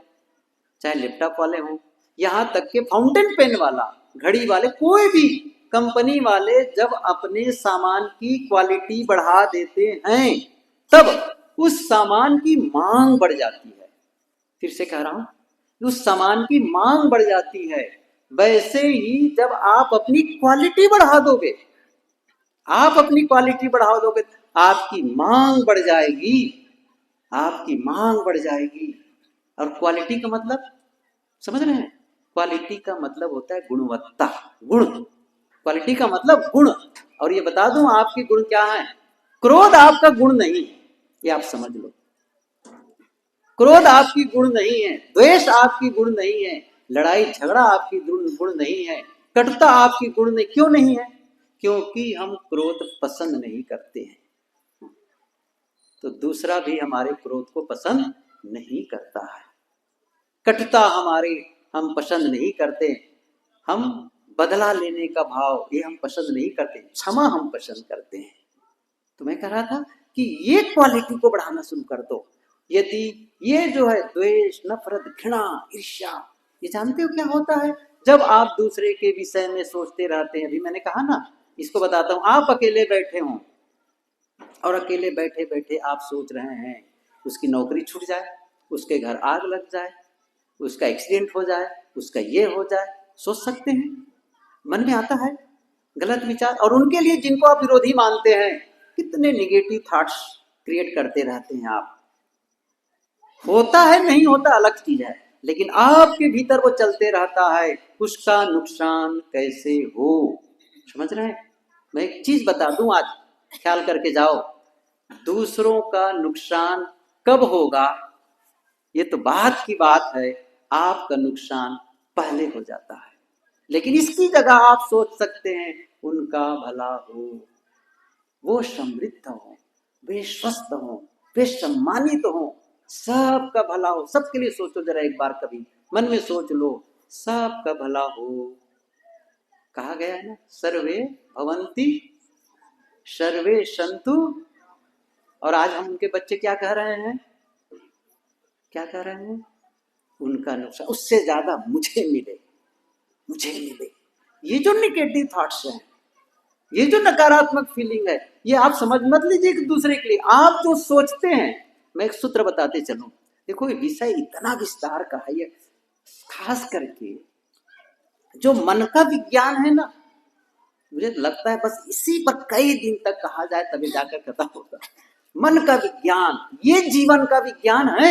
चाहे लैपटॉप वाले हों, यहाँ तक के फाउंटेन पेन वाला, घड़ी वाले, कोई भी कंपनी वाले जब अपने सामान की क्वालिटी बढ़ा देते हैं, तब उस सामान की मांग बढ़ जाती है। फिर से कह रहा हूं, उस सामान की मांग बढ़ जाती है। वैसे ही जब आप अपनी क्वालिटी बढ़ा दोगे, आप अपनी क्वालिटी बढ़ा दोगे, आपकी मांग बढ़ जाएगी, आपकी मांग बढ़ जाएगी। और क्वालिटी का मतलब समझ रहे हैं? क्वालिटी का मतलब होता है गुणवत्ता, गुण। क्वालिटी का मतलब गुण। और ये बता दूं आपके गुण क्या है? क्रोध आपका गुण नहीं, ये आप समझ लो। क्रोध आपकी गुण नहीं है, द्वेष आपकी गुण नहीं है, लड़ाई झगड़ा आपकी गुण नहीं है, कटुता आपकी गुण नहीं। क्यों नहीं है? क्योंकि हम क्रोध पसंद नहीं करते हैं, तो दूसरा भी हमारे क्रोध को पसंद नहीं करता है। कटुता हम पसंद नहीं करते, हम बदला लेने का भाव ये हम पसंद नहीं करते, क्षमा हम पसंद करते हैं। तो मैं कह रहा था कि ये क्वालिटी को बढ़ाना शुरू कर दो। यदि ये जो है द्वेष, नफरत, घृणा, ईर्ष्या, ये जानते हो क्या होता है? जब आप दूसरे के विषय में सोचते रहते हैं, अभी मैंने कहा ना, इसको बताता हूं, आप अकेले बैठे हों और अकेले बैठे बैठे आप सोच रहे हैं उसकी नौकरी छूट जाए, उसके घर आग लग जाए, उसका एक्सीडेंट हो जाए, उसका ये हो जाए, सोच सकते हैं, मन में आता है गलत विचार। और उनके लिए जिनको आप विरोधी मानते हैं, कितने निगेटिव थॉट्स क्रिएट करते रहते हैं आप। होता है नहीं होता अलग चीज है, लेकिन आपके भीतर वो चलते रहता है, उसका नुकसान कैसे हो, समझ रहे हैं? मैं एक चीज बता दूं आज, ख्याल करके जाओ, दूसरों का नुकसान कब होगा ये तो बात की बात है, आपका नुकसान पहले हो जाता है। लेकिन इसकी जगह आप सोच सकते हैं उनका भला हो, वो समृद्ध हो, वे स्वस्थ हो, वे सम्मानित हो, सबका भला हो। सबके लिए सोचो जरा एक बार, कभी मन में सोच लो, सबका भला हो। कहा गया है ना, सर्वे भवंती सर्वे संतु। और आज हम उनके बच्चे क्या कह रहे हैं, क्या कह रहे हैं, उनका नुकसान उससे ज्यादा मुझे मिले, मुझे मिले। ये जो निगेटिव थॉट्स हैं, ये जो नकारात्मक फीलिंग है, ये आप समझ मत लीजिए एक दूसरे के लिए, आप जो सोचते हैं। मैं एक सूत्र बताते चलूं, देखो ये विषय इतना विस्तार का है, ये खास करके जो मन का विज्ञान है ना, मुझे लगता है बस इसी पर कई दिन तक कहा जाए तभी जाकर खत्म होगा। मन का विज्ञान ये जीवन का विज्ञान है।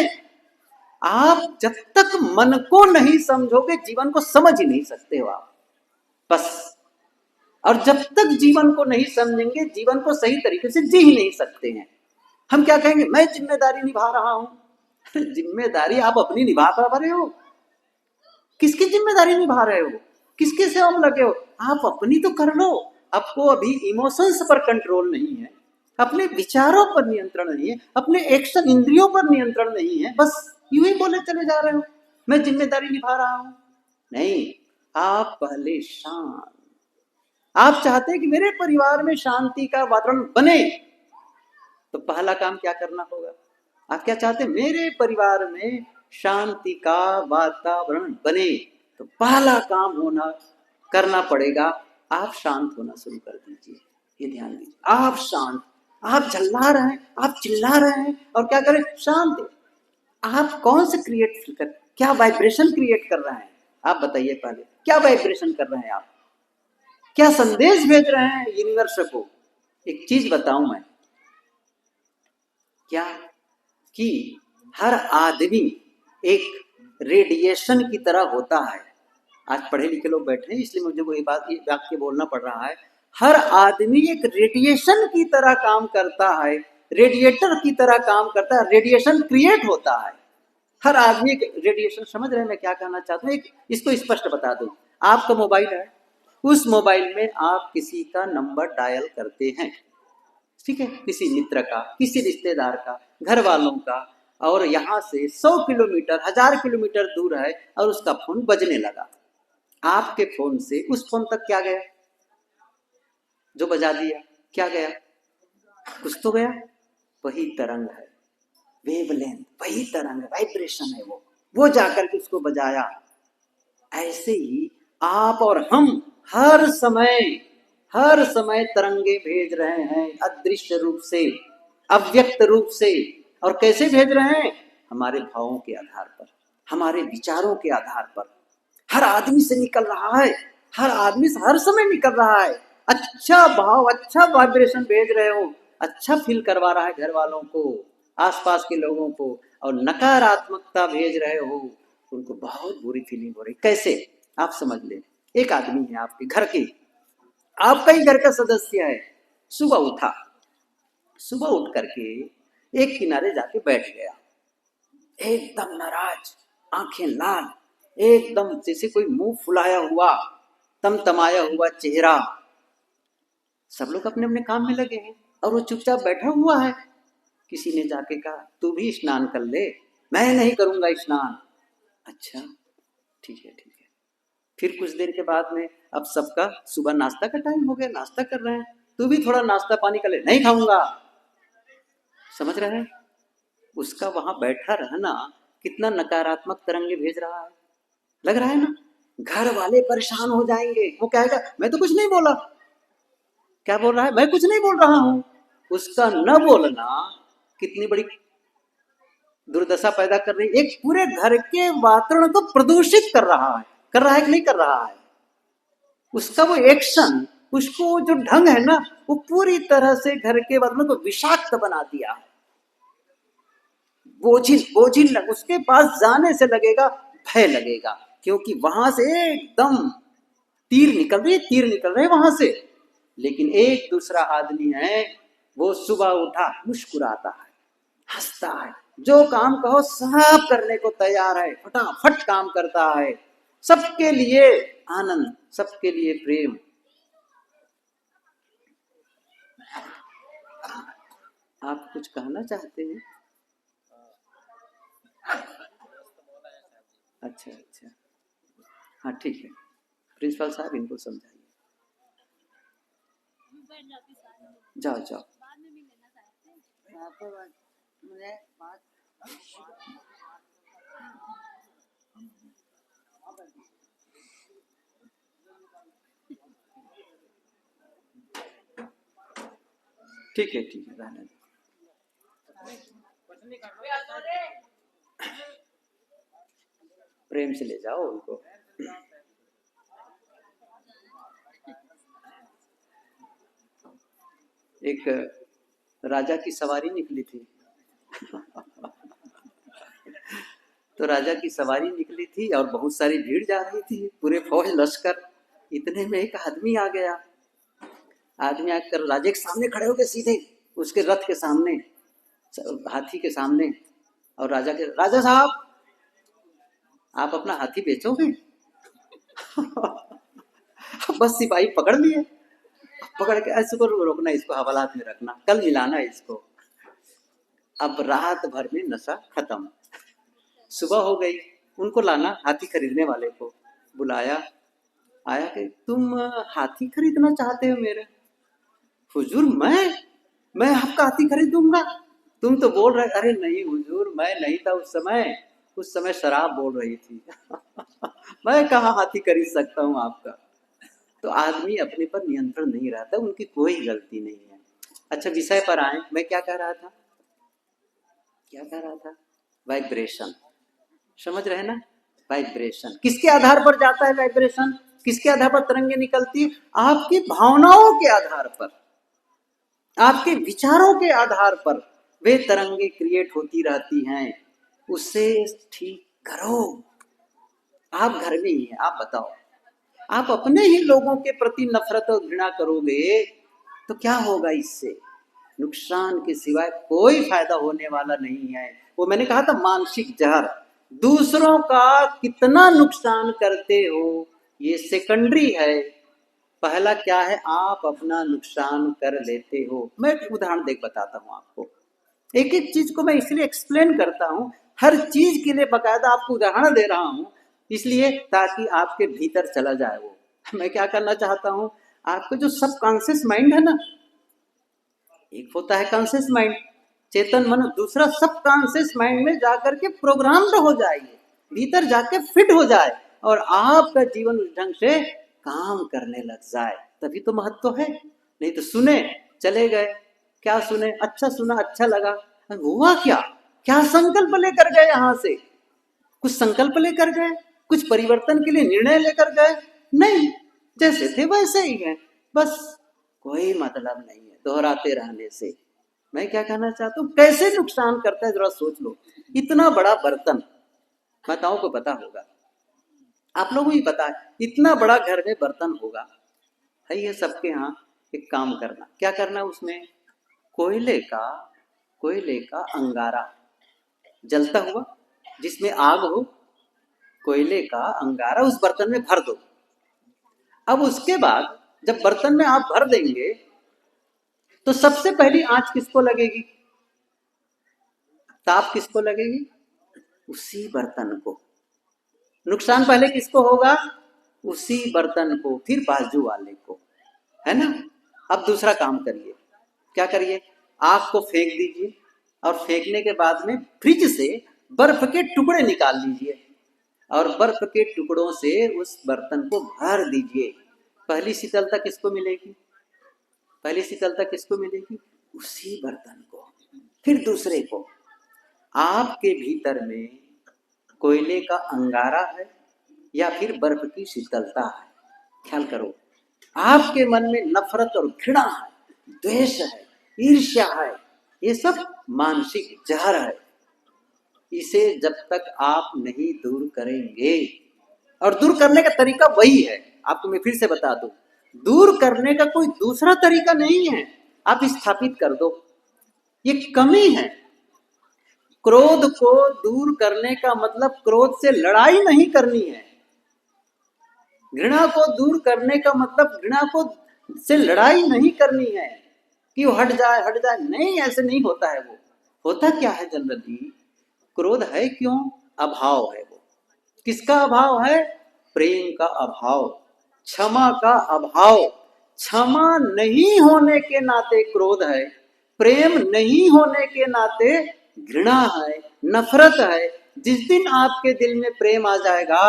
आप जब तक मन को नहीं समझोगे जीवन को समझ ही नहीं सकते हो आप, बस। और जब तक जीवन को नहीं समझेंगे जीवन को सही तरीके से जी ही नहीं सकते हैं। हम क्या कहेंगे, मैं जिम्मेदारी निभा रहा हूं। जिम्मेदारी आप अपनी निभा पा रहे हो? किसकी जिम्मेदारी निभा रहे हो, किसके सेवा में लगे हो? आप अपनी तो कर लो। आपको अभी इमोशंस पर कंट्रोल नहीं है, अपने विचारों पर नियंत्रण नहीं है, अपने एक्शन इंद्रियों पर नियंत्रण नहीं है, बस यूं ही बोले चले जा रहे हो मैं जिम्मेदारी निभा रहा हूं। नहीं, आप पहले शांत। आप चाहते हैं कि मेरे परिवार में शांति का वातावरण बने, तो पहला काम क्या करना होगा? आप क्या चाहते हैं, मेरे परिवार में शांति का वातावरण बने, तो पहला काम होना करना पड़ेगा, आप शांत होना शुरू कर दीजिए। ये ध्यान दीजिए, आप शांत, आप झल्ला रहे हैं, आप चिल्ला रहे हैं, और क्या करें, शांत। आप कौन से क्रिएट कर, क्या वाइब्रेशन क्रिएट कर रहे हैं? आप बताइए पहले, क्या वाइब्रेशन कर रहे हैं आप, क्या संदेश भेज रहे हैं यूनिवर्स को? एक चीज बताऊं मैं, क्या कि हर आदमी एक रेडिएशन की तरह होता है। आज पढ़े लिखे लोग बैठे हैं इसलिए मुझे वो ये वाक्य बोलना पड़ रहा है। हर आदमी एक रेडिएशन की तरह काम करता है, रेडिएटर की तरह काम करता है, रेडिएशन क्रिएट होता है। हर आदमी एक रेडिएशन, समझ रहे हैं मैं क्या कहना चाहता हूँ? इसको स्पष्ट बता दूं, आपका मोबाइल है, उस मोबाइल में आप किसी का नंबर डायल करते हैं, ठीक है, किसी मित्र का, किसी रिश्तेदार का, घर वालों का, और यहां से 100 किलोमीटर 1000 किलोमीटर दूर है और उसका फोन बजने लगा। आपके फोन से उस फोन तक क्या गया, जो बजा दिया क्या गया, कुछ तो गया, वही तरंग है, वेवलेंथ, वही तरंग है, वाइब्रेशन है, वो जाकर के उसको बजाया। ऐसे ही आप और हम हर समय तरंगे भेज रहे हैं, अदृश्य रूप से, अव्यक्त रूप से। और कैसे भेज रहे हैं? हमारे भावों के आधार पर, हमारे विचारों के आधार पर। हर आदमी से निकल रहा है, हर आदमी से हर समय निकल रहा है। अच्छा भाव, अच्छा वाइब्रेशन भेज रहे हो, अच्छा फील करवा रहा है घर वालों को, आसपास के लोगों को, और नकारात्मकता भेज रहे हो, उनको बहुत बुरी फीलिंग हो रही। कैसे? आप समझ ले, एक आदमी है आपके घर के, आपका ही घर का सदस्य है, सुबह उठा, सुबह उठ करके एक किनारे जाके बैठ गया, एकदम नाराज, आंखें लाल, एकदम जैसे कोई मुंह फुलाया हुआ, तमतमाया हुआ चेहरा। सब लोग अपने अपने काम में लगे हैं और वो चुपचाप बैठा हुआ है। किसी ने जाके कहा, तू भी स्नान कर ले। मैं नहीं करूंगा स्नान। अच्छा, ठीक है ठीक है। फिर कुछ देर के बाद में, अब सबका सुबह नाश्ता का टाइम हो गया, नाश्ता कर रहे हैं, तू भी थोड़ा नाश्ता पानी कर ले। नहीं खाऊंगा। समझ रहे हैं? उसका वहां बैठा रहना कितना नकारात्मक तरंगे भेज रहा है, लग रहा है ना? घर वाले परेशान हो जाएंगे, वो कहेगा मैं तो कुछ नहीं बोला। क्या बोल रहा है? मैं कुछ नहीं बोल रहा हूं। उसका न बोलना कितनी बड़ी दुर्दशा पैदा कर रही है, एक पूरे घर के वातावरण को प्रदूषित कर रहा है। कर रहा है कि नहीं कर रहा है? उसका वो एक्शन, उसको जो ढंग है ना, वो पूरी तरह से घर के वातावरण को विषाक्त बना दिया है। बोझिल लग, उसके पास जाने से लगेगा भय लगेगा, क्योंकि वहां से एकदम तीर निकल रहे वहां से। लेकिन एक दूसरा आदमी है, वो सुबह उठा मुस्कुराता है, हंसता है, जो काम कहो सब करने को तैयार है, फटाफट काम करता है, सबके लिए आनंद, सबके लिए प्रेम। आप कुछ कहना चाहते हैं? अच्छा अच्छा, हाँ ठीक है, प्रिंसिपल साहब इनको समझाइए। जाओ जाओ। ठीक है रहने दो। प्रेम से ले जाओ उनको। एक राजा की सवारी निकली थी तो राजा की सवारी निकली थी और बहुत सारी भीड़ जा रही थी, पूरे फौज लश्कर। इतने में एक आदमी आ गया। आदमी आकर राजा के सामने खड़े हो गए, सीधे उसके रथ के सामने, हाथी के सामने। और राजा साहब, आप अपना हाथी बेचोगे? बस सिपाही पकड़ लिए, पकड़ के इसको रोकना, इसको हवालात में रखना, कल मिलाना इसको। अब रात भर में नशा खत्म, सुबह हो गई, उनको लाना, हाथी खरीदने वाले को बुलाया। आया कि तुम हाथी खरीदना चाहते हो मेरे? हुजूर मैं आपका हाथी खरीदूंगा? तुम तो बोल रहे। अरे नहीं हुजूर, मैं नहीं था उस समय शराब बोल रही थी मैं कहाँ हाथी खरीद सकता हूँ आपका। तो आदमी अपने पर नियंत्रण नहीं रहता, उनकी कोई गलती नहीं है। अच्छा, विषय पर आए। मैं क्या कह रहा था? वाइब्रेशन, समझ रहे ना? वाइब्रेशन किसके आधार पर जाता है? वाइब्रेशन किसके आधार पर तरंगे निकलती है? आपकी भावनाओं के आधार पर, आपके विचारों के आधार पर वे तरंगे क्रिएट होती रहती हैं। उसे ठीक करो। आप घर में ही हैं, आप बताओ, आप अपने ही लोगों के प्रति नफरत और घृणा करोगे तो क्या होगा? इससे नुकसान के सिवाय कोई फायदा होने वाला नहीं है। वो मैंने कहा था, मानसिक जहर। दूसरों का कितना नुकसान करते हो ये सेकेंडरी है, पहला क्या है? आप अपना नुकसान कर लेते हो। मैं एक उदाहरण देख बताता हूँ आपको। एक एक चीज को मैं इसलिए एक्सप्लेन करता हूँ, हर चीज के लिए बकायदा आपको उदाहरण दे रहा हूँ, इसलिए ताकि आपके भीतर चला जाए वो। मैं क्या करना चाहता हूँ, आपका जो सब कॉन्शियस माइंड है ना, एक होता है कॉन्शियस माइंड, चेतन मन, दूसरा सब कॉन्शियस माइंड में जाकर के प्रोग्राम्ड हो जाइए, भीतर जाके फिट हो जाए और आपका जीवन उस ढंग से काम करने लग जाए, तभी तो महत्व है। नहीं तो सुने चले गए, क्या सुने? अच्छा सुना, अच्छा लगा, हुआ क्या? क्या संकल्प लेकर गए? यहां से कुछ संकल्प लेकर गए? कुछ परिवर्तन के लिए निर्णय लेकर गए? नहीं, जैसे थे वैसे ही हैं, बस कोई मतलब नहीं है दोहराते रहने से। मैं क्या कहना चाहता हूँ, कैसे नुकसान करता है जरा सोच लो। इतना बड़ा बर्तन, माताओं को पता होगा, आप लोगों को ही पता है, इतना बड़ा घर में बर्तन होगा, है ये सबके यहाँ। एक काम करना, क्या करना? उसमें कोयले का अंगारा जलता हुआ, जिसमें आग हो, कोयले का अंगारा उस बर्तन में भर दो। अब उसके बाद जब बर्तन में आप भर देंगे तो सबसे पहली आंच किसको लगेगी? ताप किसको लगेगी? उसी बर्तन को। नुकसान पहले किसको होगा? उसी बर्तन को, फिर बाजू वाले को, है ना? अब दूसरा काम करिए, क्या करिए? आग को फेंक दीजिए और फेंकने के बाद में फ्रिज से बर्फ के टुकड़े निकाल लीजिए और बर्फ के टुकड़ों से उस बर्तन को भर दीजिए। पहली शीतलता किसको मिलेगी? पहली शीतलता किसको मिलेगी? उसी बर्तन को। फिर दूसरे को। आपके भीतर में कोयले का अंगारा है या फिर बर्फ की शीतलता है? ख्याल करो। आपके मन में नफरत और घृणा है, द्वेष है, ईर्ष्या है, ये सब मानसिक जहर है। इसे जब तक आप नहीं दूर करेंगे, और दूर करने का तरीका वही है, आपको मैं फिर से बता दूं, दूर करने का कोई दूसरा तरीका नहीं है, आप स्थापित कर दो। ये कमी है। क्रोध को दूर करने का मतलब क्रोध से लड़ाई नहीं करनी है। घृणा को दूर करने का मतलब घृणा को से लड़ाई नहीं करनी है कि वो हट जाए नहीं, ऐसे नहीं होता है। वो होता क्या है जनरली, क्रोध है क्यों? अभाव है। वो किसका अभाव है? प्रेम का अभाव, क्षमा का अभाव। क्षमा नहीं होने के नाते क्रोध है, प्रेम नहीं होने के नाते घृणा है, नफरत है। जिस दिन आपके दिल में प्रेम आ जाएगा,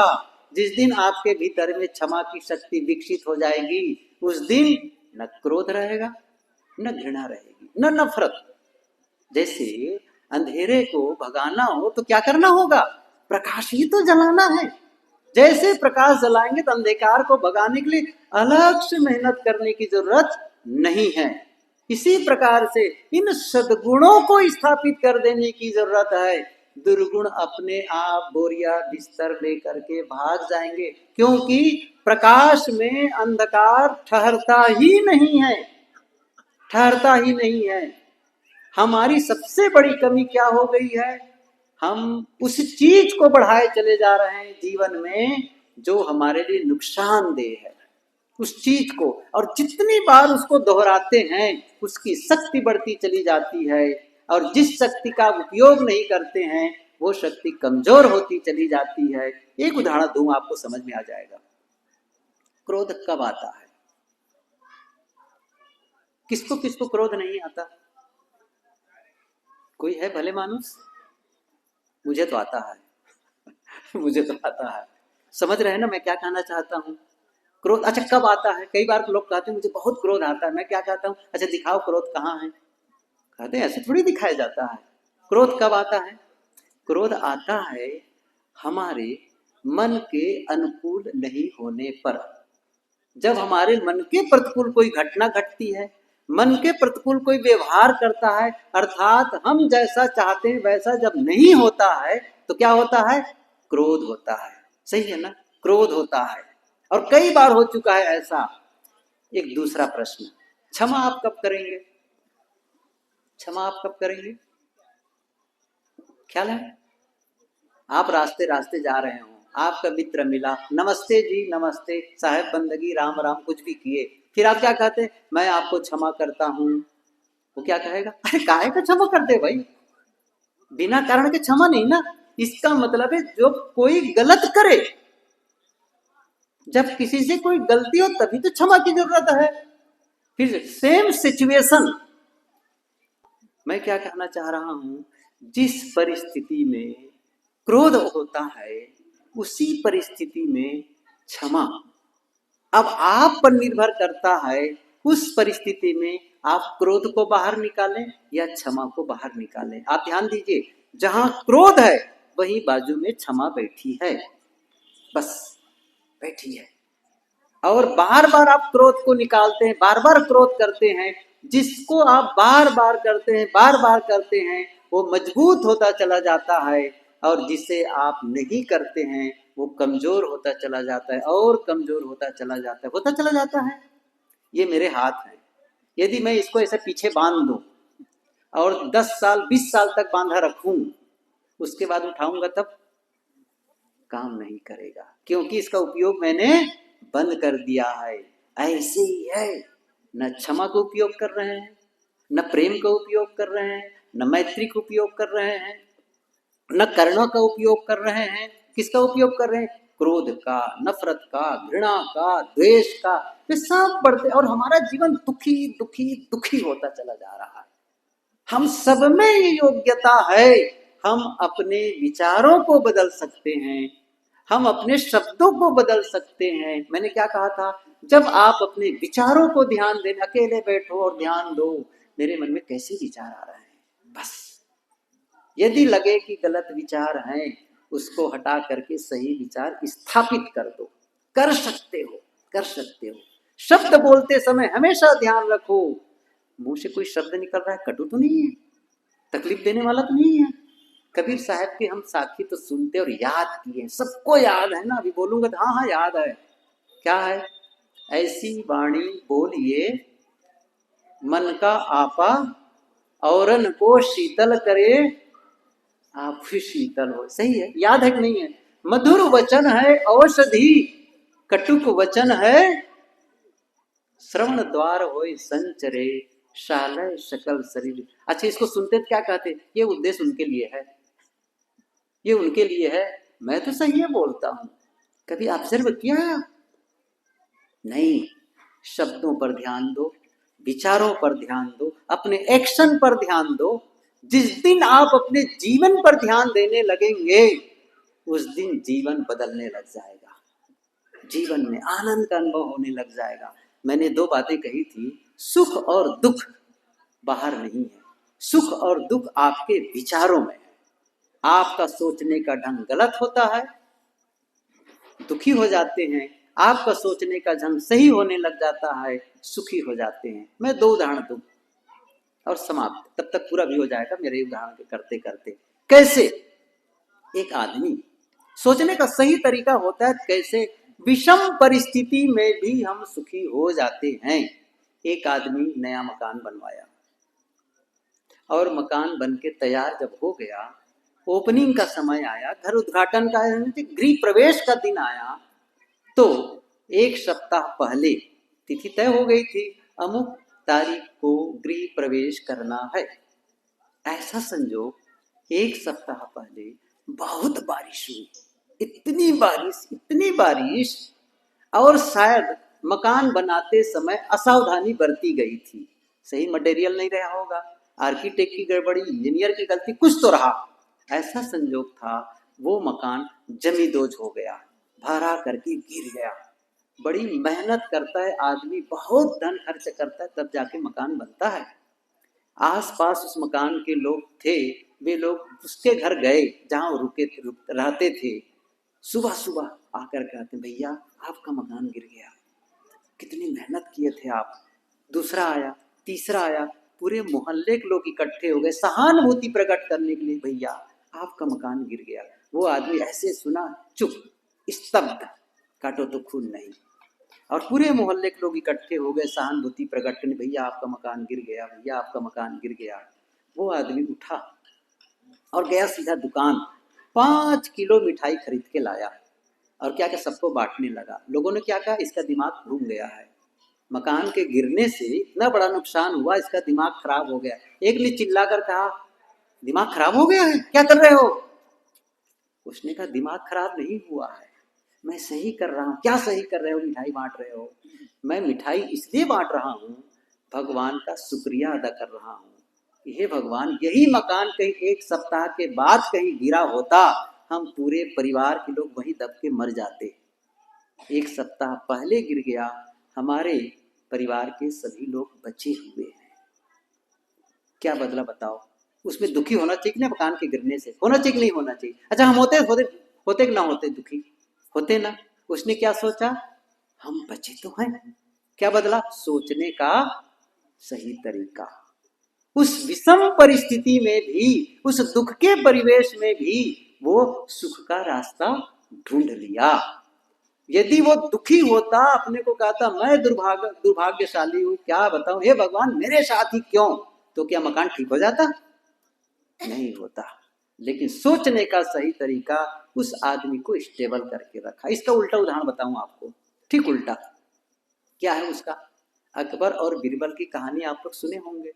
जिस दिन आपके भीतर में क्षमा की शक्ति विकसित हो जाएगी, उस दिन न क्रोध रहेगा, न घृणा रहेगी, न नफरत। जैसे अंधेरे को भगाना हो तो क्या करना होगा? प्रकाश ही तो जलाना है। जैसे प्रकाश जलाएंगे तो अंधकार को भगाने के लिए अलग से मेहनत करने की जरूरत नहीं है। इसी प्रकार से इन सद्गुणों को स्थापित कर देने की जरूरत है। दुर्गुण अपने आप बोरिया बिस्तर लेकर के भाग जाएंगे, क्योंकि प्रकाश में अंधकार ठहरता ही नहीं है, ठहरता ही नहीं है। हमारी सबसे बड़ी कमी क्या हो गई है? हम उस चीज को बढ़ाए चले जा रहे हैं जीवन में जो हमारे लिए नुकसानदेह है, उस चीज को। और जितनी बार उसको दोहराते हैं उसकी शक्ति बढ़ती चली जाती है, और जिस शक्ति का उपयोग नहीं करते हैं वो शक्ति कमजोर होती चली जाती है। एक उदाहरण दूं, आपको समझ में आ जाएगा। क्रोध कब आता है? किसको किसको क्रोध नहीं आता? कोई है भले मानुस? मुझे तो आता है मुझे तो आता है। समझ रहे हैं ना मैं क्या कहना चाहता हूँ? क्रोध अच्छा कब आता है? कई बार लोग कहते हैं मुझे बहुत क्रोध आता है। मैं क्या कहता हूँ, अच्छा दिखाओ क्रोध कहाँ है। कहते हैं ऐसे थोड़ी दिखाया जाता है। क्रोध कब आता है? क्रोध आता है हमारे मन के अनुकूल नहीं होने पर। जब हमारे मन के प्रतिकूल कोई घटना घटती है, मन के प्रतिकूल कोई व्यवहार करता है, अर्थात हम जैसा चाहते हैं वैसा जब नहीं होता है, तो क्या होता है? क्रोध होता है। सही है ना? क्रोध होता है। और कई बार हो चुका है ऐसा। एक दूसरा प्रश्न, क्षमा आप कब करेंगे? क्षमा आप कब करेंगे? ख्याल है? आप रास्ते रास्ते जा रहे हो, आपका मित्र मिला, नमस्ते जी नमस्ते, साहेब बंदगी राम राम कुछ भी किए, फिर आप क्या कहते? मैं आपको क्षमा करता हूं। वो क्या कहेगा? अरे काहे का क्षमा कर दे भाई, बिना कारण के क्षमा नहीं ना। इसका मतलब है जो कोई गलत करे, जब किसी से कोई गलती हो तभी तो क्षमा की जरूरत है। फिर सेम सिचुएशन, मैं क्या कहना चाह रहा हूं, जिस परिस्थिति में क्रोध होता है उसी परिस्थिति में क्षमा अब आप पर निर्भर करता है। उस परिस्थिति में आप क्रोध को बाहर निकालें या क्षमा को बाहर निकालें। आप ध्यान दीजिए, जहां क्रोध है वहीं बाजू में क्षमा बैठी है, बस बैठी है। और बार बार आप क्रोध को निकालते हैं, बार बार क्रोध करते हैं। जिसको आप बार बार करते हैं, बार बार करते हैं, वो मजबूत होता चला जाता है, और जिसे आप नहीं करते हैं वो कमजोर होता चला जाता है, और कमजोर होता चला जाता है, होता चला जाता है। ये मेरे हाथ है, यदि मैं इसको ऐसे पीछे बांध दूं और 10 साल 20 साल तक बांधा रखूं, उसके बाद उठाऊंगा तब काम नहीं करेगा, क्योंकि इसका उपयोग मैंने बंद कर दिया है। ऐसे ही है, न क्षमा का उपयोग कर रहे हैं, न प्रेम का उपयोग कर रहे हैं, न मैत्री का उपयोग कर रहे हैं, न करुणा का उपयोग कर रहे हैं। किसका उपयोग कर रहे हैं? क्रोध का, नफरत का, घृणा का, द्वेष का। ये सब बढ़ते और हमारा जीवन दुखी दुखी दुखी होता चला जा रहा है। हम सब में ये योग्यता है, हम अपने विचारों को बदल सकते हैं, हम अपने शब्दों को बदल सकते हैं। मैंने क्या कहा था? जब आप अपने विचारों को ध्यान दें, अकेले बैठो और ध्यान दो, मेरे मन में कैसे विचार आ रहे हैं, बस यदि लगे कि गलत विचार हैं उसको हटा करके सही विचार स्थापित कर दो। कर सकते हो, कर सकते हो। शब्द बोलते समय हमेशा ध्यान रखो, मुंह से कोई शब्द निकल रहा है कटु तो नहीं है, तकलीफ देने वाला तो नहीं है। कबीर साहब के हम साथी तो सुनते और याद किए, सबको याद है ना। अभी बोलूंगा तो हाँ हाँ याद है। क्या है? ऐसी वाणी बोलिए मन का आपा, औरन को शीतल करे आप भी शीतल हो। सही है, याद है कि नहीं है? मधुर वचन है औषधि, कटुक वचन है श्रवण द्वार होय संचरे, शालय सकल शरीर। अच्छा, इसको सुनते तो क्या कहते? ये उद्देश्य उनके लिए है, ये उनके लिए है। मैं तो सही है बोलता हूं, कभी ऑब्जर्व किया है? नहीं, शब्दों पर ध्यान दो, विचारों पर ध्यान दो, अपने एक्शन पर ध्यान दो। जिस दिन आप अपने जीवन पर ध्यान देने लगेंगे उस दिन जीवन बदलने लग जाएगा, जीवन में आनंद का अनुभव होने लग जाएगा। मैंने दो बातें कही थी, सुख और दुख बाहर नहीं है, सुख और दुख आपके विचारों में है। आपका सोचने का ढंग गलत होता है, दुखी हो जाते हैं। आपका सोचने का ढंग सही होने लग जाता है, सुखी हो जाते हैं। मैं दो उदाहरण दूं और समाप्त, तब तक पूरा भी हो जाएगा मेरे उदाहरण के करते करते। कैसे एक आदमी, सोचने का सही तरीका होता है कैसे विषम परिस्थिति में भी हम सुखी हो जाते हैं। एक आदमी नया मकान बनवाया और मकान बन के तैयार जब हो गया, ओपनिंग का समय आया, घर उद्घाटन का, गृह प्रवेश का दिन आया, तो एक सप्ताह पहले तिथि तय हो गई थी, अमुक तारीख को गृह प्रवेश करना है। ऐसा संजोग एक सप्ताह पहले बहुत बारिश हुई, इतनी बारिश, और शायद मकान बनाते समय असावधानी बरती गई थी। सही मटेरियल नहीं रहा होगा, आर्किटेक्ट की गड़बड़ी, इंजीनियर की गलती, कुछ तो रहा। ऐसा संजोग था वो मकान जमींदोज हो गया, भरा करके गिर गया। बड़ी मेहनत करता है आदमी, बहुत धन खर्च करता है, तब जाके मकान बनता है। आसपास उस मकान के लोग थे, वे लोग उसके घर गए जहां रहते थे। सुबह सुबह आकर कहते, भैया आपका मकान गिर गया, कितनी मेहनत किए थे आप। दूसरा आया, तीसरा आया, पूरे मोहल्ले के लोग इकट्ठे हो गए सहानुभूति प्रकट करने के लिए, भैया आपका मकान गिर गया। वो आदमी ऐसे सुना, चुप, स्तब्ध, काटो तो खून नहीं। और पूरे मोहल्ले के लोग इकट्ठे हो गए सहानुभूति प्रकट करने, भैया आपका मकान गिर गया, भैया आपका मकान गिर गया। वो आदमी उठा और गया सीधा दुकान, 5 किलो मिठाई खरीद के लाया और क्या क्या सबको बांटने लगा। लोगों ने क्या कहा, इसका दिमाग घूम गया है, मकान के गिरने से इतना बड़ा नुकसान हुआ, इसका दिमाग खराब हो गया। एक ने चिल्लाकर कहा, दिमाग खराब हो गया है, क्या कर रहे हो? उसने कहा, दिमाग खराब नहीं हुआ है, मैं सही कर रहा हूँ। क्या सही कर रहे हो? मिठाई बांट रहे हो। मैं मिठाई इसलिए बांट रहा हूँ, भगवान का शुक्रिया अदा कर रहा हूँ। हे भगवान, यही मकान कहीं एक सप्ताह के बाद कहीं गिरा होता, हम पूरे परिवार के लोग वहीं दब के मर जाते। एक सप्ताह पहले गिर गया, हमारे परिवार के सभी लोग बचे हुए हैं। क्या बदला बताओ? उसमें दुखी होना चाहिए ना, मकान के गिरने से होना चाहिए नहीं होना चाहिए? अच्छा, हम होते कि ना होते दुखी, होते ना। उसने क्या सोचा, हम बचे तो हैं। क्या बदला? सोचने का सही तरीका। उस विषम परिस्थिति में भी, उस दुख के परिवेश में भी वो सुख का रास्ता ढूंढ लिया। यदि वो दुखी होता, अपने को कहता मैं दुर्भाग्यशाली हूं, क्या बताऊं, हे भगवान मेरे साथ ही क्यों, तो क्या मकान ठीक हो जाता? नहीं होता। लेकिन सोचने का सही तरीका उस आदमी को स्टेबल करके रखा। इसका उल्टा उदाहरण बताऊं आपको, ठीक उल्टा। क्या है उसका? अकबर और बीरबल की कहानी आप लोग सुने होंगे।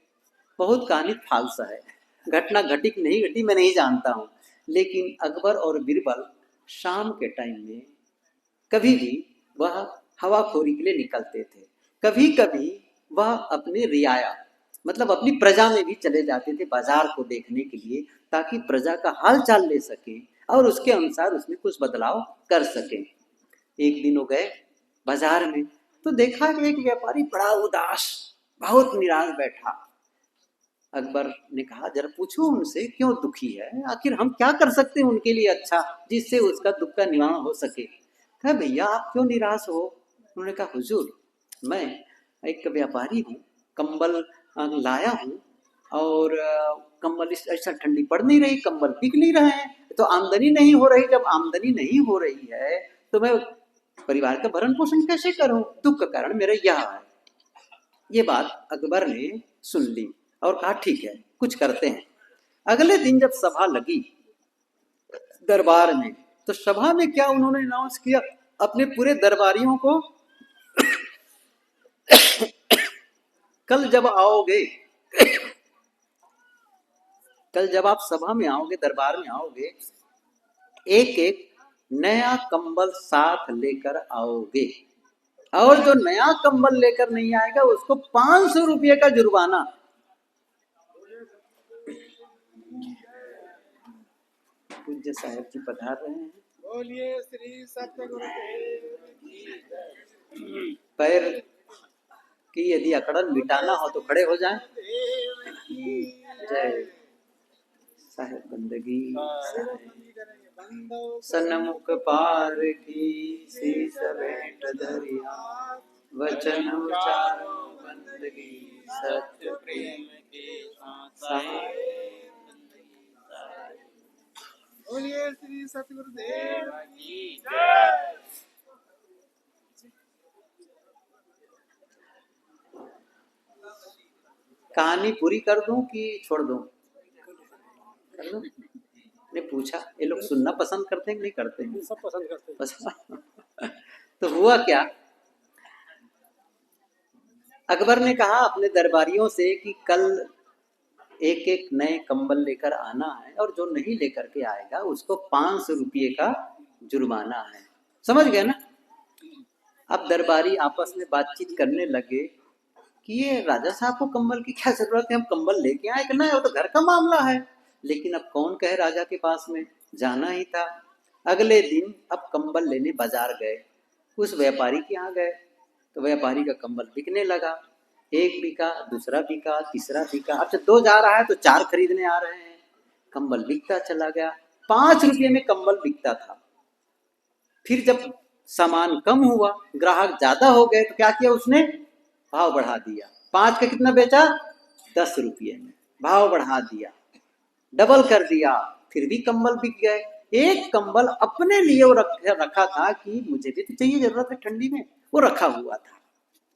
बहुत कहानी फालसा है, घटना घटी कि नहीं घटी मैं नहीं जानता हूं, लेकिन अकबर और बीरबल शाम के टाइम में कभी भी वह हवाखोरी के लिए निकलते थे, कभी कभी वह अपने रियाया मतलब अपनी प्रजा में भी चले जाते थे बाजार को देखने के लिए, ताकि प्रजा का हाल चाल ले सके और उसके अनुसार उसमें कुछ बदलाव कर सके। एक दिन वो गए बाजार में, तो देखा कि एक व्यापारी बड़ा उदास, बहुत निराश बैठा। अकबर ने कहा, जरा पूछो उनसे क्यों दुखी है, आखिर हम क्या कर सकते हैं उनके लिए अच्छा, जिससे उसका दुख का निवारण हो सके। कहा, भैया आप क्यों निराश हो? उन्होंने कहा, हुजूर मैं एक व्यापारी हूँ, कंबल लाया हूँ, और कंबल ऐसा ठंडी पड़ नहीं रही, कंबल बिक नहीं रहे हैं, तो आमदनी नहीं हो रही। जब आमदनी नहीं हो रही है तो मैं परिवार का भरण पोषण कैसे करूं, दुख का कारण मेरा यह है। ये बात अकबर ने सुन ली और कहा ठीक है कुछ करते हैं। अगले दिन जब सभा लगी दरबार में, तो सभा में क्या उन्होंने अनाउंस किया अपने पूरे दरबारियों को, कल जब आओगे, कल जब आप सभा में आओगे, दरबार में आओगे, एक एक नया कंबल साथ लेकर आओगे, और जो नया कंबल लेकर नहीं आएगा उसको 500 रुपये का जुर्माना। पूज्य साहब जी पधार रहे हैं। बोलिए श्री सत्य गुरुदेव की पैर की यदि अकड़न मिटाना हो तो खड़े हो जाएं। जय साहेब बंदगी सन्मुख पार की शीश भेंट धरिया, वचन उचारो बंदगी सत्य प्रेम के साथ। बोलिए श्री सत्य गुरुदेव की जय। कहानी पूरी कर दूं कि छोड़ दूं? कर दूं? ने पूछा ये लोग सुनना पसंद करते हैं कि नहीं करते हैं? सब पसंद करते हैं। तो हुआ क्या, अकबर ने कहा अपने दरबारियों से कि कल एक एक नए कंबल लेकर आना है, और जो नहीं लेकर के आएगा उसको 500 रुपये का जुर्माना है। समझ गए ना? अब दरबारी आपस में बातचीत करने लगे कि ये राजा साहब को कंबल की क्या जरूरत है, हम कंबल लेके आए कि नहीं, वो तो घर का मामला है। लेकिन अब कौन कहे राजा के पास में, जाना ही था। अगले दिन अब कंबल लेने बाजार गए, उस व्यापारी के यहाँ गए, तो व्यापारी का कंबल बिकने लगा। एक बिका, दूसरा बिका, तीसरा बिका, अब जब 2 जा रहा है तो 4 खरीदने आ रहे हैं। कंबल बिकता चला गया, 5 रुपये में कंबल बिकता था। फिर जब सामान कम हुआ, ग्राहक ज्यादा हो गए, तो क्या किया उसने, भाव बढ़ा दिया। 5 का कितना बेचा, 10 रुपये में भाव बढ़ा दिया, डबल कर दिया, फिर भी कंबल बिक गए। एक कंबल अपने लिए वो रखा था कि मुझे भी तो चाहिए, जरूरत है ठंडी में, वो रखा हुआ था।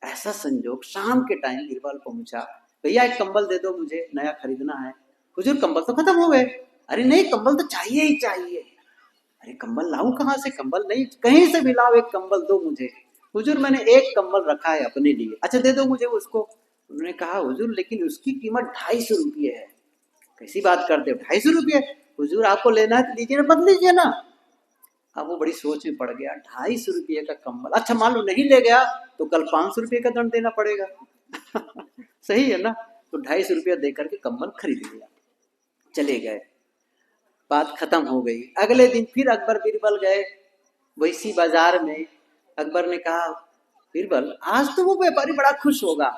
ऐसा संजोग शाम के टाइम बीरबल पहुंचा, भैया एक कंबल दे दो मुझे, नया खरीदना है। हुजूर कंबल तो खत्म हो गए। अरे नहीं, कंबल तो चाहिए ही चाहिए। अरे कंबल लाऊं कहाँ से, कंबल नहीं, कहीं से भी लाओ, एक कंबल दो मुझे। हुजूर मैंने एक कंबल रखा है अपने लिए। अच्छा दे दो मुझे उसको। उन्होंने कहा हुजूर लेकिन उसकी कीमत 250 रुपये है। कैसी बात करते हो, 250 रुपये? हुजूर आपको लेना है तो लीजिए ना, मत लीजिए ना। अब वो बड़ी सोच में पड़ गया, 250 रुपये का कंबल, अच्छा मान लो नहीं ले गया तो कल 500 रुपये का दंड देना पड़ेगा। सही है ना? तो 250 रुपया देकर के कंबल खरीद लिया, चले गए, बात खत्म हो गई। अगले दिन फिर अकबर बीरबल गए वैसी बाजार में। अकबर ने कहा बीरबल आज तो वो व्यापारी बड़ा खुश होगा।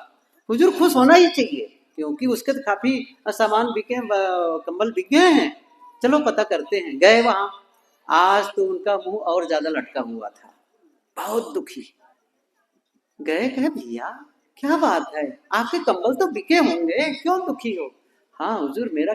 हुजूर खुश होना ही चाहिए, क्योंकि उसके तो काफी सामान बिके, कंबल बिक गए हैं। चलो पता करते हैं। गए वहां, आज तो उनका मुंह और ज्यादा लटका हुआ था, बहुत दुखी। गए, कहे भैया क्या बात है, आपके कंबल तो बिके होंगे, क्यों दुखी हो? हाँ हुजूर मेरा